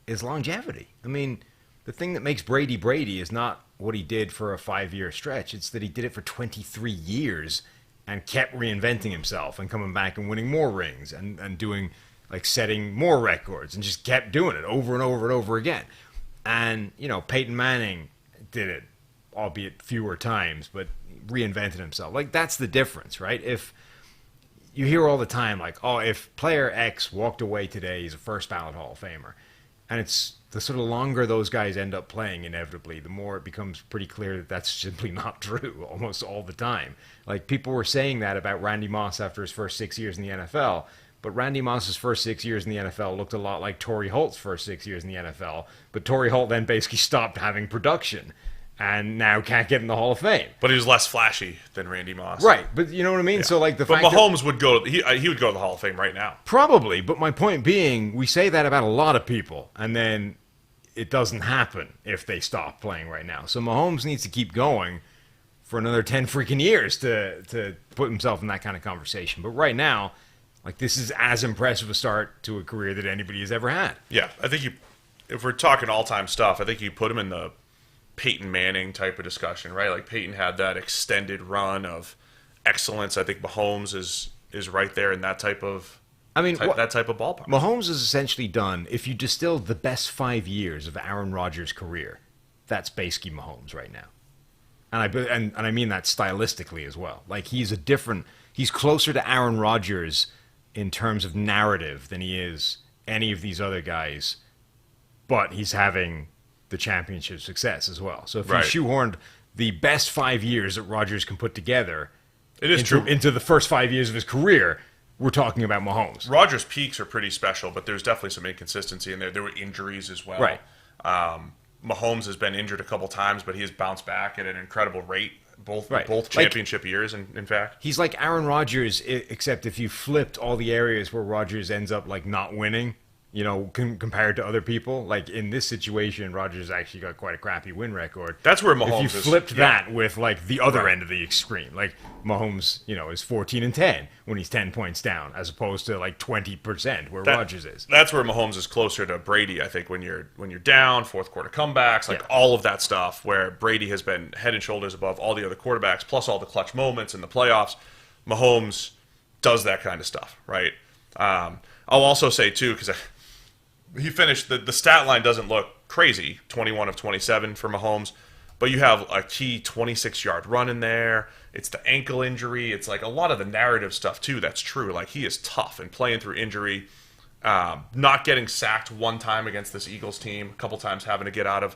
is longevity. I mean, the thing that makes Brady Brady is not what he did for a 5-year stretch. It's that he did it for 23 years and kept reinventing himself and coming back and winning more rings and doing, like, setting more records and just kept doing it over and over and over again. And, Peyton Manning did it, albeit fewer times, but reinvented himself. Like, that's the difference, right? If you hear all the time, like, oh, if player X walked away today, he's a first ballot Hall of Famer. And it's the sort of longer those guys end up playing, inevitably, the more it becomes pretty clear that that's simply not true almost all the time. Like, people were saying that about Randy Moss after his first 6 years in the NFL, but Randy Moss's first 6 years in the NFL looked a lot like Torrey Holt's first 6 years in the NFL, but Torrey Holt then basically stopped having production and now can't get in the Hall of Fame. But he was less flashy than Randy Moss. Right, but you know what I mean? Yeah. So, like, but Mahomes would go. He would go to the Hall of Fame right now. Probably, but my point being, we say that about a lot of people, and then it doesn't happen if they stop playing right now. So Mahomes needs to keep going for another 10 freaking years to put himself in that kind of conversation. But right now, like, this is as impressive a start to a career that anybody has ever had. Yeah, I think if we're talking all-time stuff, I think you put him in the Peyton Manning type of discussion, right? Like, Peyton had that extended run of excellence. I think Mahomes is right there in that type of that type of ballpark. Mahomes is essentially done. If you distill the best 5 years of Aaron Rodgers' career, that's basically Mahomes right now. And I mean that stylistically as well. Like, he's closer to Aaron Rodgers in terms of narrative than he is any of these other guys, but he's having the championship success as well. So if you shoehorned the best 5 years that Rodgers can put together into the first 5 years of his career, we're talking about Mahomes. Rodgers' peaks are pretty special, but there's definitely some inconsistency in there. There were injuries as well. Right. Mahomes has been injured a couple times, but he has bounced back at an incredible rate, both championship years, in fact. He's like Aaron Rodgers, except if you flipped all the areas where Rodgers ends up, like, not winning, compared to other people. Like, in this situation, Rodgers actually got quite a crappy win record. That's where Mahomes If you flipped that with, like, the other end of the extreme. Like, Mahomes, is 14-10 when he's 10 points down, as opposed to, like, 20% where Rodgers is. That's where Mahomes is closer to Brady, I think, when you're down, fourth quarter comebacks, all of that stuff, where Brady has been head and shoulders above all the other quarterbacks, plus all the clutch moments in the playoffs. Mahomes does that kind of stuff, right? I'll also say, too, because he finished, the stat line doesn't look crazy, 21 of 27 for Mahomes, but you have a key 26-yard run in there. It's the ankle injury. It's like a lot of the narrative stuff, too, that's true. Like, he is tough and playing through injury, not getting sacked one time against this Eagles team, a couple times having to get out of,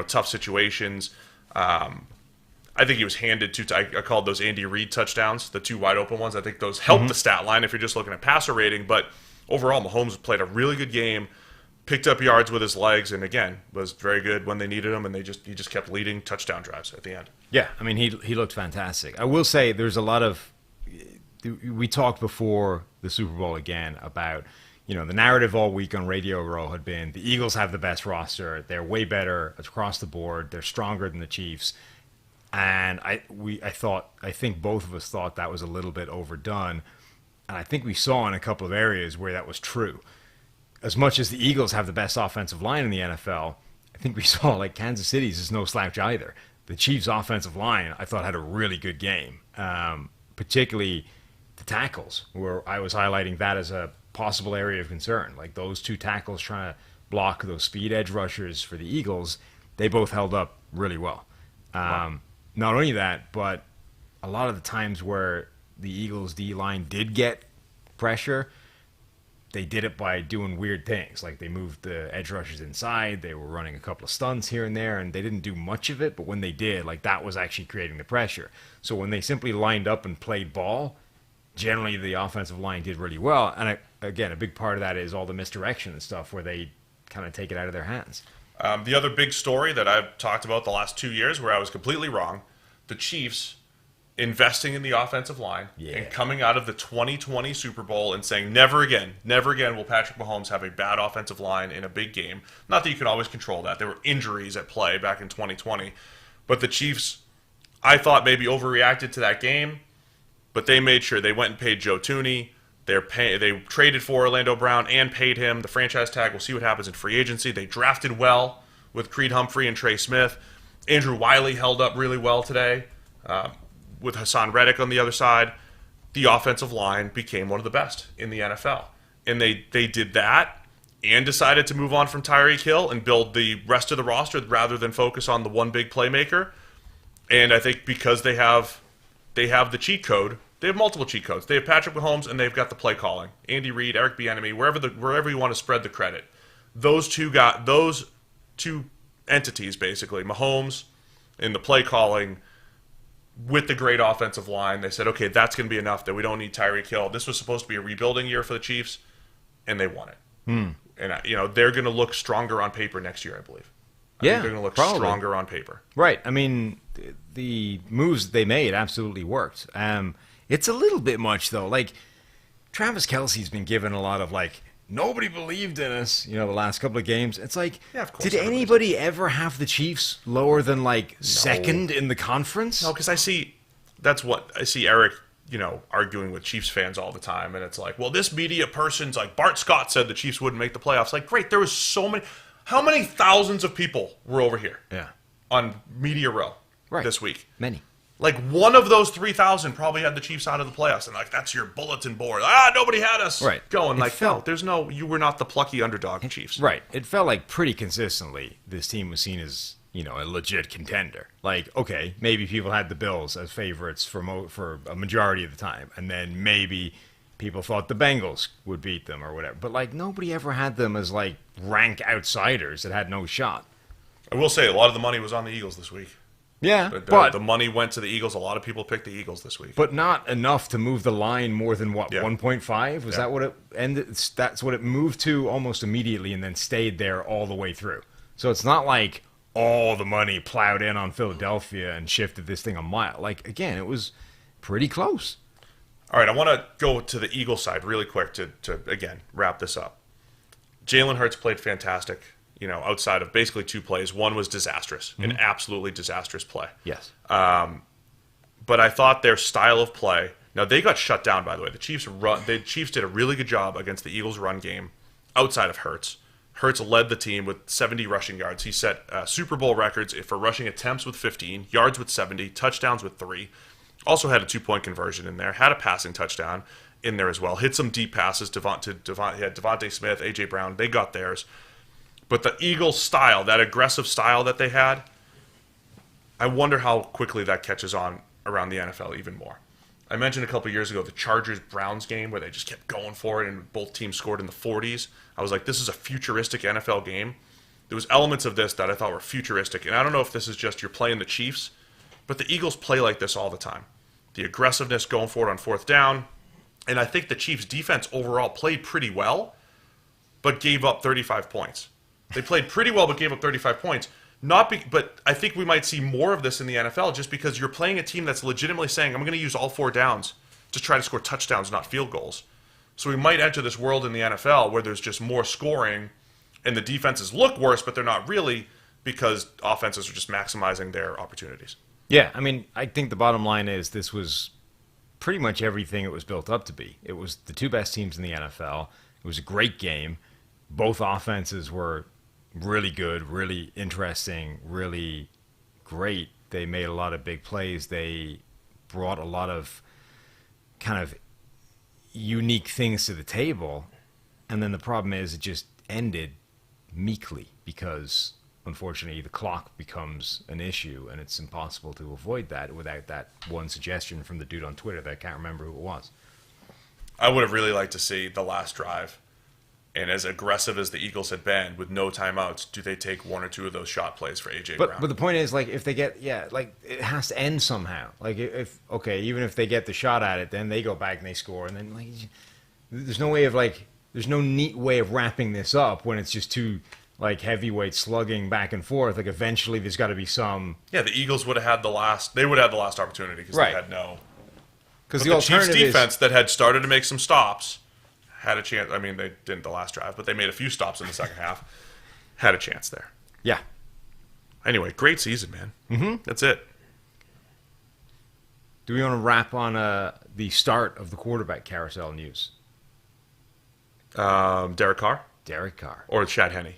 tough situations. I think he was handed I called those Andy Reid touchdowns, the 2 wide open ones. I think those help the stat line if you're just looking at passer rating, but overall, Mahomes played a really good game, picked up yards with his legs, and again, was very good when they needed him, and he just kept leading touchdown drives at the end. Yeah, I mean, he looked fantastic. I will say there's a lot of we talked before the Super Bowl again about, the narrative all week on Radio Row had been the Eagles have the best roster. They're way better across the board. They're stronger than the Chiefs. And I think both of us thought that was a little bit overdone. And I think we saw in a couple of areas where that was true. As much as the Eagles have the best offensive line in the NFL, I think we saw like Kansas City's is no slouch either. The Chiefs' offensive line, I thought, had a really good game, particularly the tackles, where I was highlighting that as a possible area of concern. Like those two tackles trying to block those speed edge rushers for the Eagles, they both held up really well. Wow. Not only that, but a lot of the times where the Eagles' D-line did get pressure, they did it by doing weird things. Like they moved the edge rushers inside, they were running a couple of stunts here and there, and they didn't do much of it, but when they did, like that was actually creating the pressure. So when they simply lined up and played ball, generally the offensive line did really well. And again, a big part of that is all the misdirection and stuff where they kind of take it out of their hands. The other big story that I've talked about the last 2 years where I was completely wrong, the Chiefs investing in the offensive line and coming out of the 2020 Super Bowl and saying, never again will Patrick Mahomes have a bad offensive line in a big game. Not that you can always control that. There were injuries at play back in 2020. But the Chiefs, I thought, maybe overreacted to that game, but they made sure they went and paid Joe Thuney. They traded for Orlando Brown and paid him the franchise tag. We'll see what happens in free agency. They drafted well with Creed Humphrey and Trey Smith. Andrew Wiley held up really well today. With Hassan Reddick on the other side, the offensive line became one of the best in the NFL. And they did that and decided to move on from Tyreek Hill and build the rest of the roster rather than focus on the one big playmaker. And I think because they have the cheat code, they have multiple cheat codes. They have Patrick Mahomes and they've got the play calling. Andy Reid, Eric Bieniemy, wherever you want to spread the credit. Those two entities, basically, Mahomes and the play calling, with the great offensive line, they said, okay, that's going to be enough, that we don't need Tyreek Hill. This was supposed to be a rebuilding year for the Chiefs, and they won it. And, they're going to look stronger on paper next year, I believe. I think they're going to look stronger on paper. Right. I mean, the moves they made absolutely worked. It's a little bit much, though. Like, Travis Kelce's been given a lot of, like, nobody believed in us, the last couple of games. It's like, did anybody ever have the Chiefs lower than, second in the conference? No, because I see Eric, arguing with Chiefs fans all the time. And it's like, well, this media person's like, Bart Scott said the Chiefs wouldn't make the playoffs. Like, great, there was so many. How many thousands of people were over here on Media Row this week? Many. Like, one of those 3,000 probably had the Chiefs out of the playoffs. And, that's your bulletin board. Nobody had us going. You were not the plucky underdog Chiefs. Right. It felt like pretty consistently this team was seen as, a legit contender. Like, okay, maybe people had the Bills as favorites for a majority of the time. And then maybe people thought the Bengals would beat them or whatever. But, nobody ever had them as, rank outsiders that had no shot. I will say, a lot of the money was on the Eagles this week. Yeah, but the money went to the Eagles. A lot of people picked the Eagles this week. But not enough to move the line more than, 1.5? Was that what it ended? That's what it moved to almost immediately and then stayed there all the way through. So it's not like all the money plowed in on Philadelphia and shifted this thing a mile. Again, it was pretty close. All right, I want to go to the Eagles side really quick to again, wrap this up. Jalen Hurts played fantastic. Outside of basically two plays. One was disastrous, an absolutely disastrous play. Yes. But I thought their style of play. Now they got shut down, by the way. The Chiefs did a really good job against the Eagles' run game. Outside of Hurts, Hurts led the team with 70 rushing yards. He set Super Bowl records for rushing attempts with 15, yards with 70, touchdowns with 3. Also had a 2-point conversion in there. Had a passing touchdown in there as well. Hit some deep passes. He had Devontae Smith, A.J. Brown. They got theirs. But the Eagles' style, that aggressive style that they had, I wonder how quickly that catches on around the NFL even more. I mentioned a couple years ago the Chargers-Browns game where they just kept going for it and both teams scored in the 40s. I was like, this is a futuristic NFL game. There was elements of this that I thought were futuristic. And I don't know if this is just you're playing the Chiefs, but the Eagles play like this all the time. The aggressiveness going for it on fourth down. And I think the Chiefs' defense overall played pretty well, but gave up 35 points. They played pretty well, but gave up 35 points. But I think we might see more of this in the NFL just because you're playing a team that's legitimately saying, I'm going to use all 4 downs to try to score touchdowns, not field goals. So we might enter this world in the NFL where there's just more scoring and the defenses look worse, but they're not really, because offenses are just maximizing their opportunities. Yeah, I mean, I think the bottom line is this was pretty much everything it was built up to be. It was the two best teams in the NFL. It was a great game. Both offenses were really good, really interesting, really great. They made a lot of big plays. They brought a lot of kind of unique things to the table. And then the problem is it just ended meekly because, unfortunately, the clock becomes an issue, and it's impossible to avoid that without that one suggestion from the dude on Twitter that I can't remember who it was. I would have really liked to see the last drive, and as aggressive as the Eagles had been with no timeouts, do they take one or two of those shot plays for A.J. Brown? But the point is, like, if they get, it has to end somehow. Like, even if they get the shot at it, then they go back and they score, and then, like, there's no neat way of wrapping this up when it's just two, like, heavyweights slugging back and forth. Like, eventually there's got to be some... Yeah, the Eagles would have had the last... They would have had the last opportunity because they had no... Because the Chiefs' defense that had started to make some stops had a chance. I mean, they didn't the last drive, but they made a few stops in the second half. Had a chance there. Yeah. Anyway, great season, man. Mm-hmm. That's it. Do we want to wrap on the start of the quarterback carousel news? Derek Carr? Derek Carr. Or Chad Henne?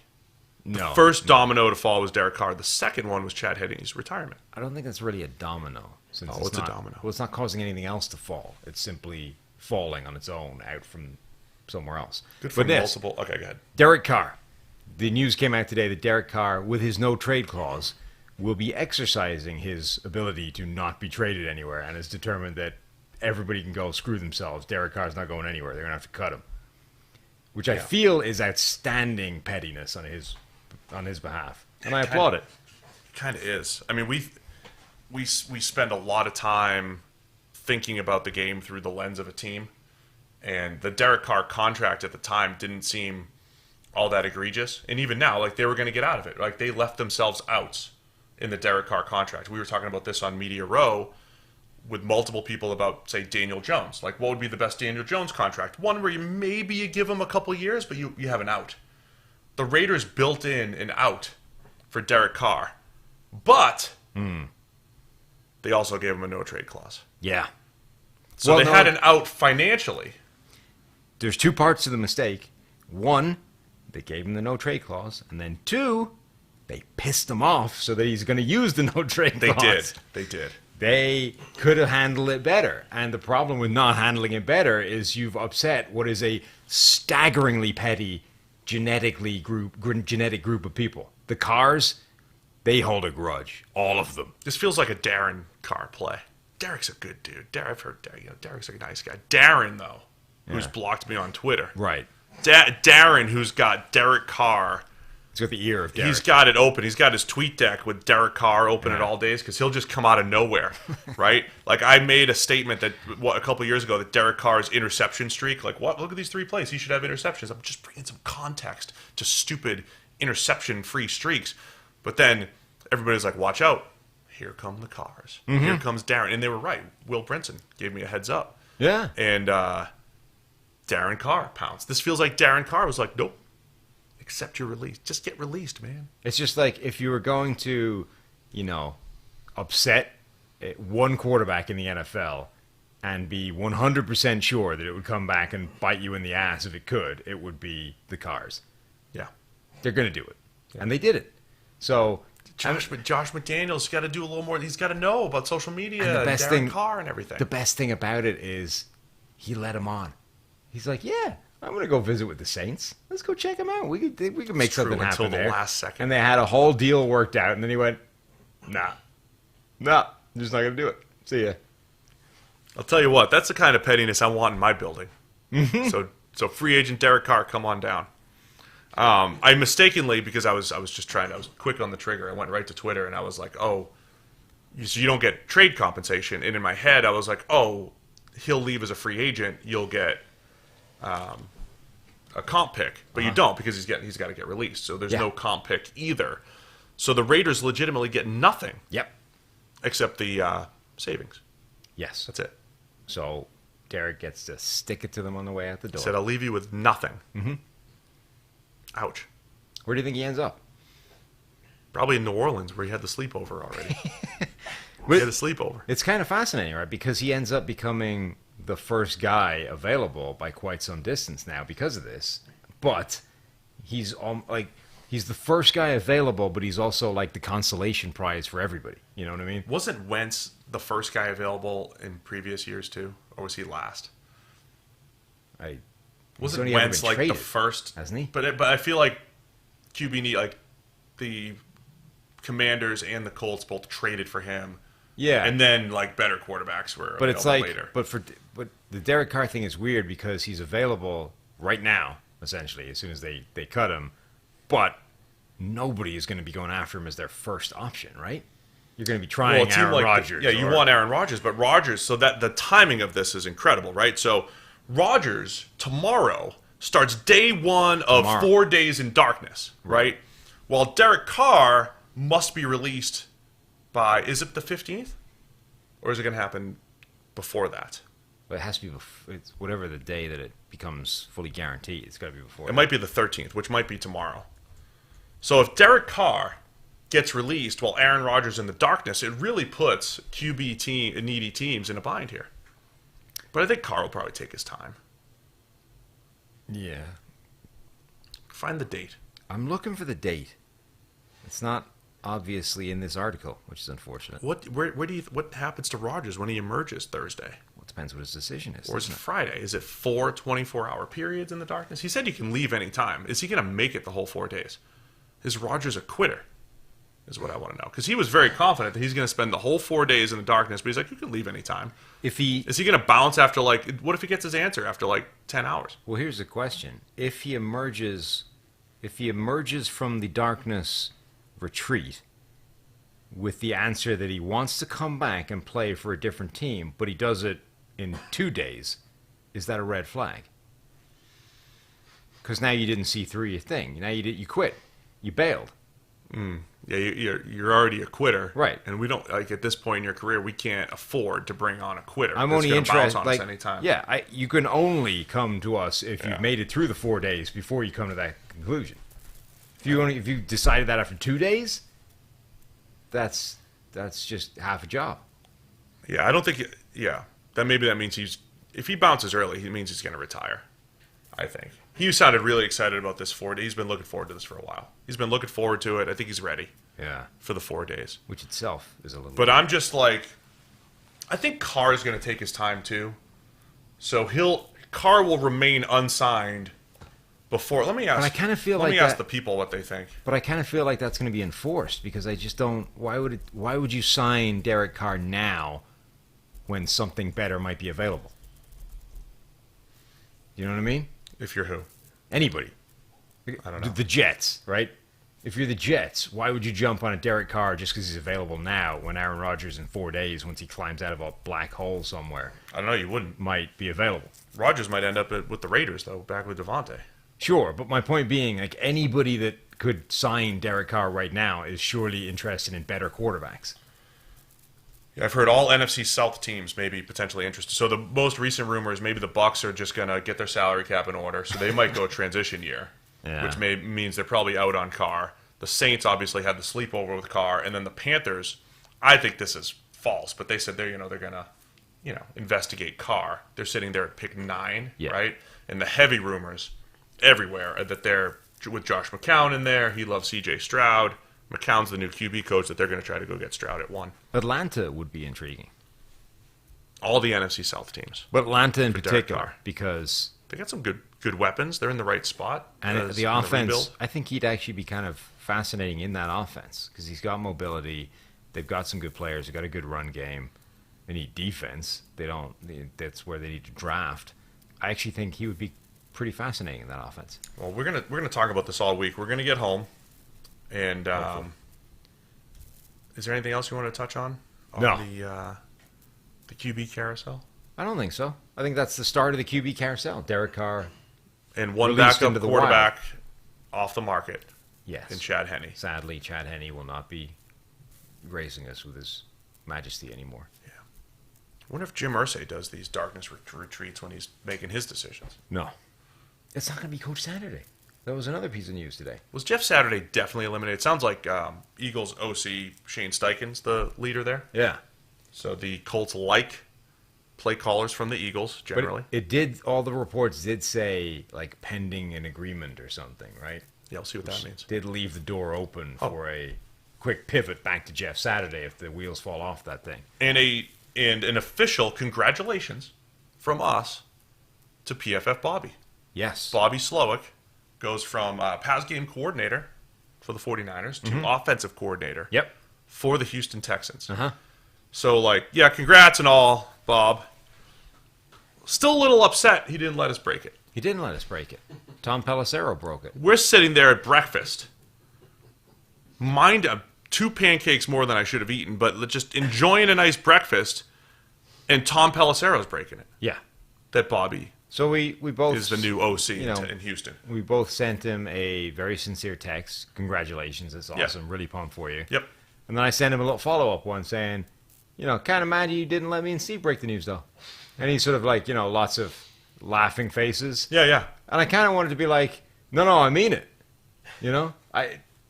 No. The first domino to fall was Derek Carr. The second one was Chad Henne's retirement. I don't think that's really a domino. Since it's a domino. Well, it's not causing anything else to fall. It's simply falling on its own out from somewhere else. Good for multiple. Okay, go ahead. Derek Carr. The news came out today that Derek Carr, with his no trade clause, will be exercising his ability to not be traded anywhere, and has determined that everybody can go screw themselves. Derek Carr's not going anywhere. They're going to have to cut him. Which I feel is outstanding pettiness on his behalf. And I applaud it. It kind of is. I mean, we spend a lot of time thinking about the game through the lens of a team. And the Derek Carr contract at the time didn't seem all that egregious. And even now, like, they were going to get out of it. Like, they left themselves out in the Derek Carr contract. We were talking about this on Media Row with multiple people about, say, Daniel Jones. Like, what would be the best Daniel Jones contract? One where you give him a couple years, but you have an out. The Raiders built in an out for Derek Carr. But they also gave him a no-trade clause. Yeah. So they had an out financially. There's two parts to the mistake. One, they gave him the no-trade clause. And then two, they pissed him off so that he's going to use the no-trade clause. They did. They could have handled it better. And the problem with not handling it better is you've upset what is a staggeringly petty genetic group of people. The Carrs, they hold a grudge. All of them. This feels like a Darren Carr play. Derek's a good dude. I've heard Derek's a nice guy. Darren, though, who's blocked me on Twitter. Right. Darren, who's got Derek Carr. He's got the ear of Derek. He's got it open. He's got his tweet deck with Derek Carr open at all days because he'll just come out of nowhere, right? Like, I made a statement that a couple years ago that Derek Carr's interception streak, like, what? Look at these 3 plays. He should have interceptions. I'm just bringing some context to stupid interception-free streaks. But then everybody's like, watch out. Here come the Carrs. Mm-hmm. Here comes Darren. And they were right. Will Brinson gave me a heads up. Yeah. And Darren Carr pounced. This feels like Darren Carr was like, nope. Accept your release. Just get released, man. It's just like if you were going to, upset one quarterback in the NFL and be 100% sure that it would come back and bite you in the ass if it could, it would be the Carrs. Yeah. They're going to do it. Yeah. And they did it. So Josh McDaniels got to do a little more. He's got to know about social media, and the best Darren thing, Carr and everything. The best thing about it is he let him on. He's like, yeah, I'm going to go visit with the Saints. Let's go check them out. We could make something happen until there. The last second. And they had a whole deal worked out, and then he went, nah, I'm just not going to do it. See ya. I'll tell you what, that's the kind of pettiness I want in my building. Mm-hmm. So free agent Derek Carr, come on down. I mistakenly, because I was quick on the trigger, I went right to Twitter, and I was like, oh, so you don't get trade compensation. And in my head, I was like, oh, he'll leave as a free agent, you'll get a comp pick, but you don't because he's got to get released. So there's no comp pick either. So the Raiders legitimately get nothing. Yep. Except the savings. Yes. That's it. So Derek gets to stick it to them on the way out the door. He said, I'll leave you with nothing. Mm-hmm. Ouch. Where do you think he ends up? Probably in New Orleans, where he had the sleepover already. He had a sleepover. It's kind of fascinating, right? Because he ends up becoming the first guy available by quite some distance now because of this. But he's he's the first guy available, but he's also like the consolation prize for everybody. You know what I mean? Wasn't Wentz the first guy available in previous years too, or was he last? Wasn't Wentz like the first? Hasn't he? But I feel like QB need like the Commanders and the Colts both traded for him. Yeah, and then like better quarterbacks were available it's like, later. But the Derek Carr thing is weird because he's available right now, essentially, as soon as they cut him. But nobody is going to be going after him as their first option, right? You're going to be trying Aaron Rodgers. You want Aaron Rodgers, but Rodgers. So that the timing of this is incredible, right? So Rodgers tomorrow starts day one of 4 days in darkness, right? While Derek Carr must be released by, is it the 15th? Or is it going to happen before that? But it has to be it's whatever the day that it becomes fully guaranteed. It's got to be before. It might be the 13th, which might be tomorrow. So if Derek Carr gets released while Aaron Rodgers in the darkness, it really puts needy teams in a bind here. But I think Carr will probably take his time. Yeah. Find the date. I'm looking for the date. It's not obviously in this article, which is unfortunate. What happens to Rodgers when he emerges Thursday? Well, it depends what his decision is. Or is it Friday? Is it 4 24-hour periods in the darkness? He said he can leave any time. Is he going to make it the whole 4 days? Is Rodgers a quitter? Is what I want to know. Because he was very confident that he's going to spend the whole 4 days in the darkness, but he's like, you can leave any time. Is he going to bounce after what if he gets his answer after 10 hours? Well, here's the question. If he emerges from the darkness retreat with the answer that he wants to come back and play for a different team, but he does it in 2 days, is that a red flag? Because now you didn't see through your thing. Now you quit. You bailed. Yeah, you're already a quitter, right? And we don't at this point in your career, we can't afford to bring on a quitter. I'm only interested on us anytime. Yeah, you can only come to us if you've made it through the 4 days before you come to that conclusion. If you decided that after 2 days, that's just half a job. Yeah, I don't think. That means if he bounces early, it means he's going to retire. I think he sounded really excited about this 4 days. He's been looking forward to this for a while. He's been looking forward to it. I think he's ready. Yeah, for the 4 days, which itself is a little. But I'm just I think Carr is going to take his time too. So Carr will remain unsigned before. Let me ask. But I kind of feel let me ask the people what they think. But I kind of feel like that's going to be enforced because I just don't. Why would you sign Derek Carr now when something better might be available? You know what I mean? If you're who? Anybody. I don't know. The Jets, right? If you're the Jets, why would you jump on a Derek Carr just because he's available now when Aaron Rodgers in 4 days, once he climbs out of a black hole somewhere? I don't know. You wouldn't. Might be available. Rodgers might end up with the Raiders, though, back with Devontae. Sure, but my point being, anybody that could sign Derek Carr right now is surely interested in better quarterbacks. Yeah, I've heard all NFC South teams may be potentially interested. So the most recent rumor is maybe the Bucs are just going to get their salary cap in order, so they might go transition year, which means they're probably out on Carr. The Saints obviously had the sleepover with Carr, and then the Panthers, I think this is false, but they said they're going to investigate Carr. They're sitting there at pick 9, right? And the heavy rumors everywhere are that they're with Josh McCown in there. He loves C.J. Stroud. McCown's the new QB coach that they're going to try to go get Stroud at 1. Atlanta would be intriguing. All the NFC South teams. But Atlanta in particular, because they got some good weapons. They're in the right spot. And the offense, I think he'd actually be kind of fascinating in that offense because he's got mobility. They've got some good players. They've got a good run game. They need defense. That's where they need to draft. I actually think he would be pretty fascinating in that offense. Well, we're gonna talk about this all week. We're gonna get home. And is there anything else you want to touch on? No. The QB carousel? I don't think so. I think that's the start of the QB carousel. Derek Carr. And one backup quarterback off the market. Yes. In Chad Henne. Sadly, Chad Henne will not be gracing us with his majesty anymore. Yeah. wonder if Jim Irsay does these darkness retreats when he's making his decisions. No. It's not going to be Coach Saturday. That was another piece of news today. Was Jeff Saturday definitely eliminated? It sounds like Eagles OC Shane Steichen's the leader there. Yeah. So the Colts like play callers from the Eagles generally. But it did, all the reports did say, like, pending an agreement or something, right? Yeah, we'll see what that means. Did leave the door open for a quick pivot back to Jeff Saturday if the wheels fall off that thing. And an official congratulations from us to PFF Bobby. Yes. Bobby Slowick goes from pass game coordinator for the 49ers to offensive coordinator Yep. for the Houston Texans. Uh-huh. So, like, yeah, congrats and all, Bob. Still a little upset he didn't let us break it. He didn't let us break it. Tom Palazzolo broke it. We're sitting there at breakfast. Mind 2 pancakes more than I should have eaten, but just enjoying a nice breakfast, and Tom Pelisseiro's breaking it. Yeah. That Bobby So we both is the new OC you know, in Houston. We both sent him a very sincere text. Congratulations, that's awesome. Really pumped for you. Yep. And then I sent him a little follow-up one saying, kind of mad you didn't let me and Steve break the news, though. And he's sort of like, lots of laughing faces. Yeah. And I kind of wanted to be like, no, I mean it.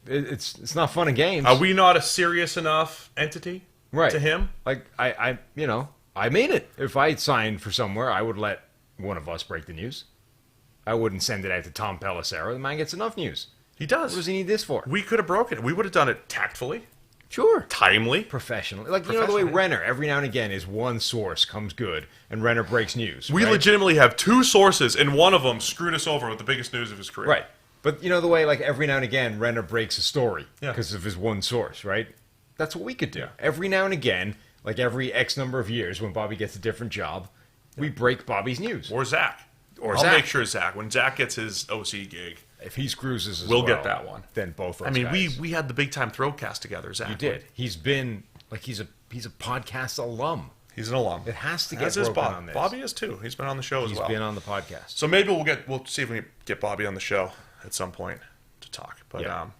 It's not fun and games. Are we not a serious enough entity right to him? Like, I mean it. If I signed for somewhere, I would let one of us break the news. I wouldn't send it out to Tom Pelissero. The man gets enough news. He does. What does he need this for? We could have broken it. We would have done it tactfully, Sure. timely. Professionally. Like, the way Renner, every now and again, is one source comes good, and Renner breaks news. We right? legitimately have 2 sources, and one of them screwed us over with the biggest news of his career. Right. But the way, like, every now and again, Renner breaks a story Yeah. because of his one source, right? That's what we could do. Yeah. Every now and again, like every X number of years when Bobby gets a different job, we break Bobby's news. Or Zach. Or I'll Zach. make sure Zach, when Zach gets his OC gig, If he screws us as we'll well, get that one. then both those I mean, guys. we had the big time Throwcast together, Zach. You did. He's been, like, he's a podcast alum. He's an alum. It has to As get is broken Bob. on this. Bobby is too. He's been on the show as He's well. been on the podcast. So maybe we'll see if we can get Bobby on the show at some point to talk. But Yeah. all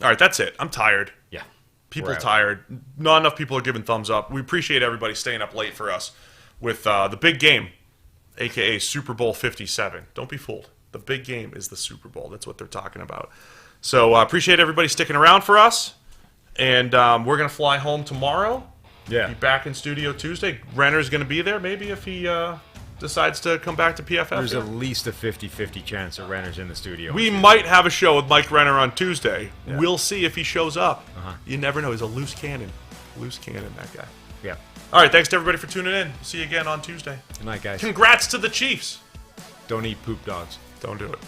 right, that's it. I'm tired. Yeah. People We're out. tired. Not enough people are giving thumbs up. We appreciate everybody staying up late for us with the big game, aka Super Bowl 57. Don't be fooled. The big game is the Super Bowl. That's what they're talking about. So appreciate everybody sticking around for us. And we're going to fly home tomorrow. Yeah. Be back in studio Tuesday. Renner's going to be there maybe if he decides to come back to PFF. There's here. at least a 50-50 chance that Renner's in the studio. We might have a show with Mike Renner on Tuesday. We'll see if he shows up. You never know. He's a loose cannon. Loose cannon, that guy. Yeah. All right, thanks to everybody for tuning in. See you again on Tuesday. Good night, guys. Congrats to the Chiefs. Don't eat poop dogs. Don't do it.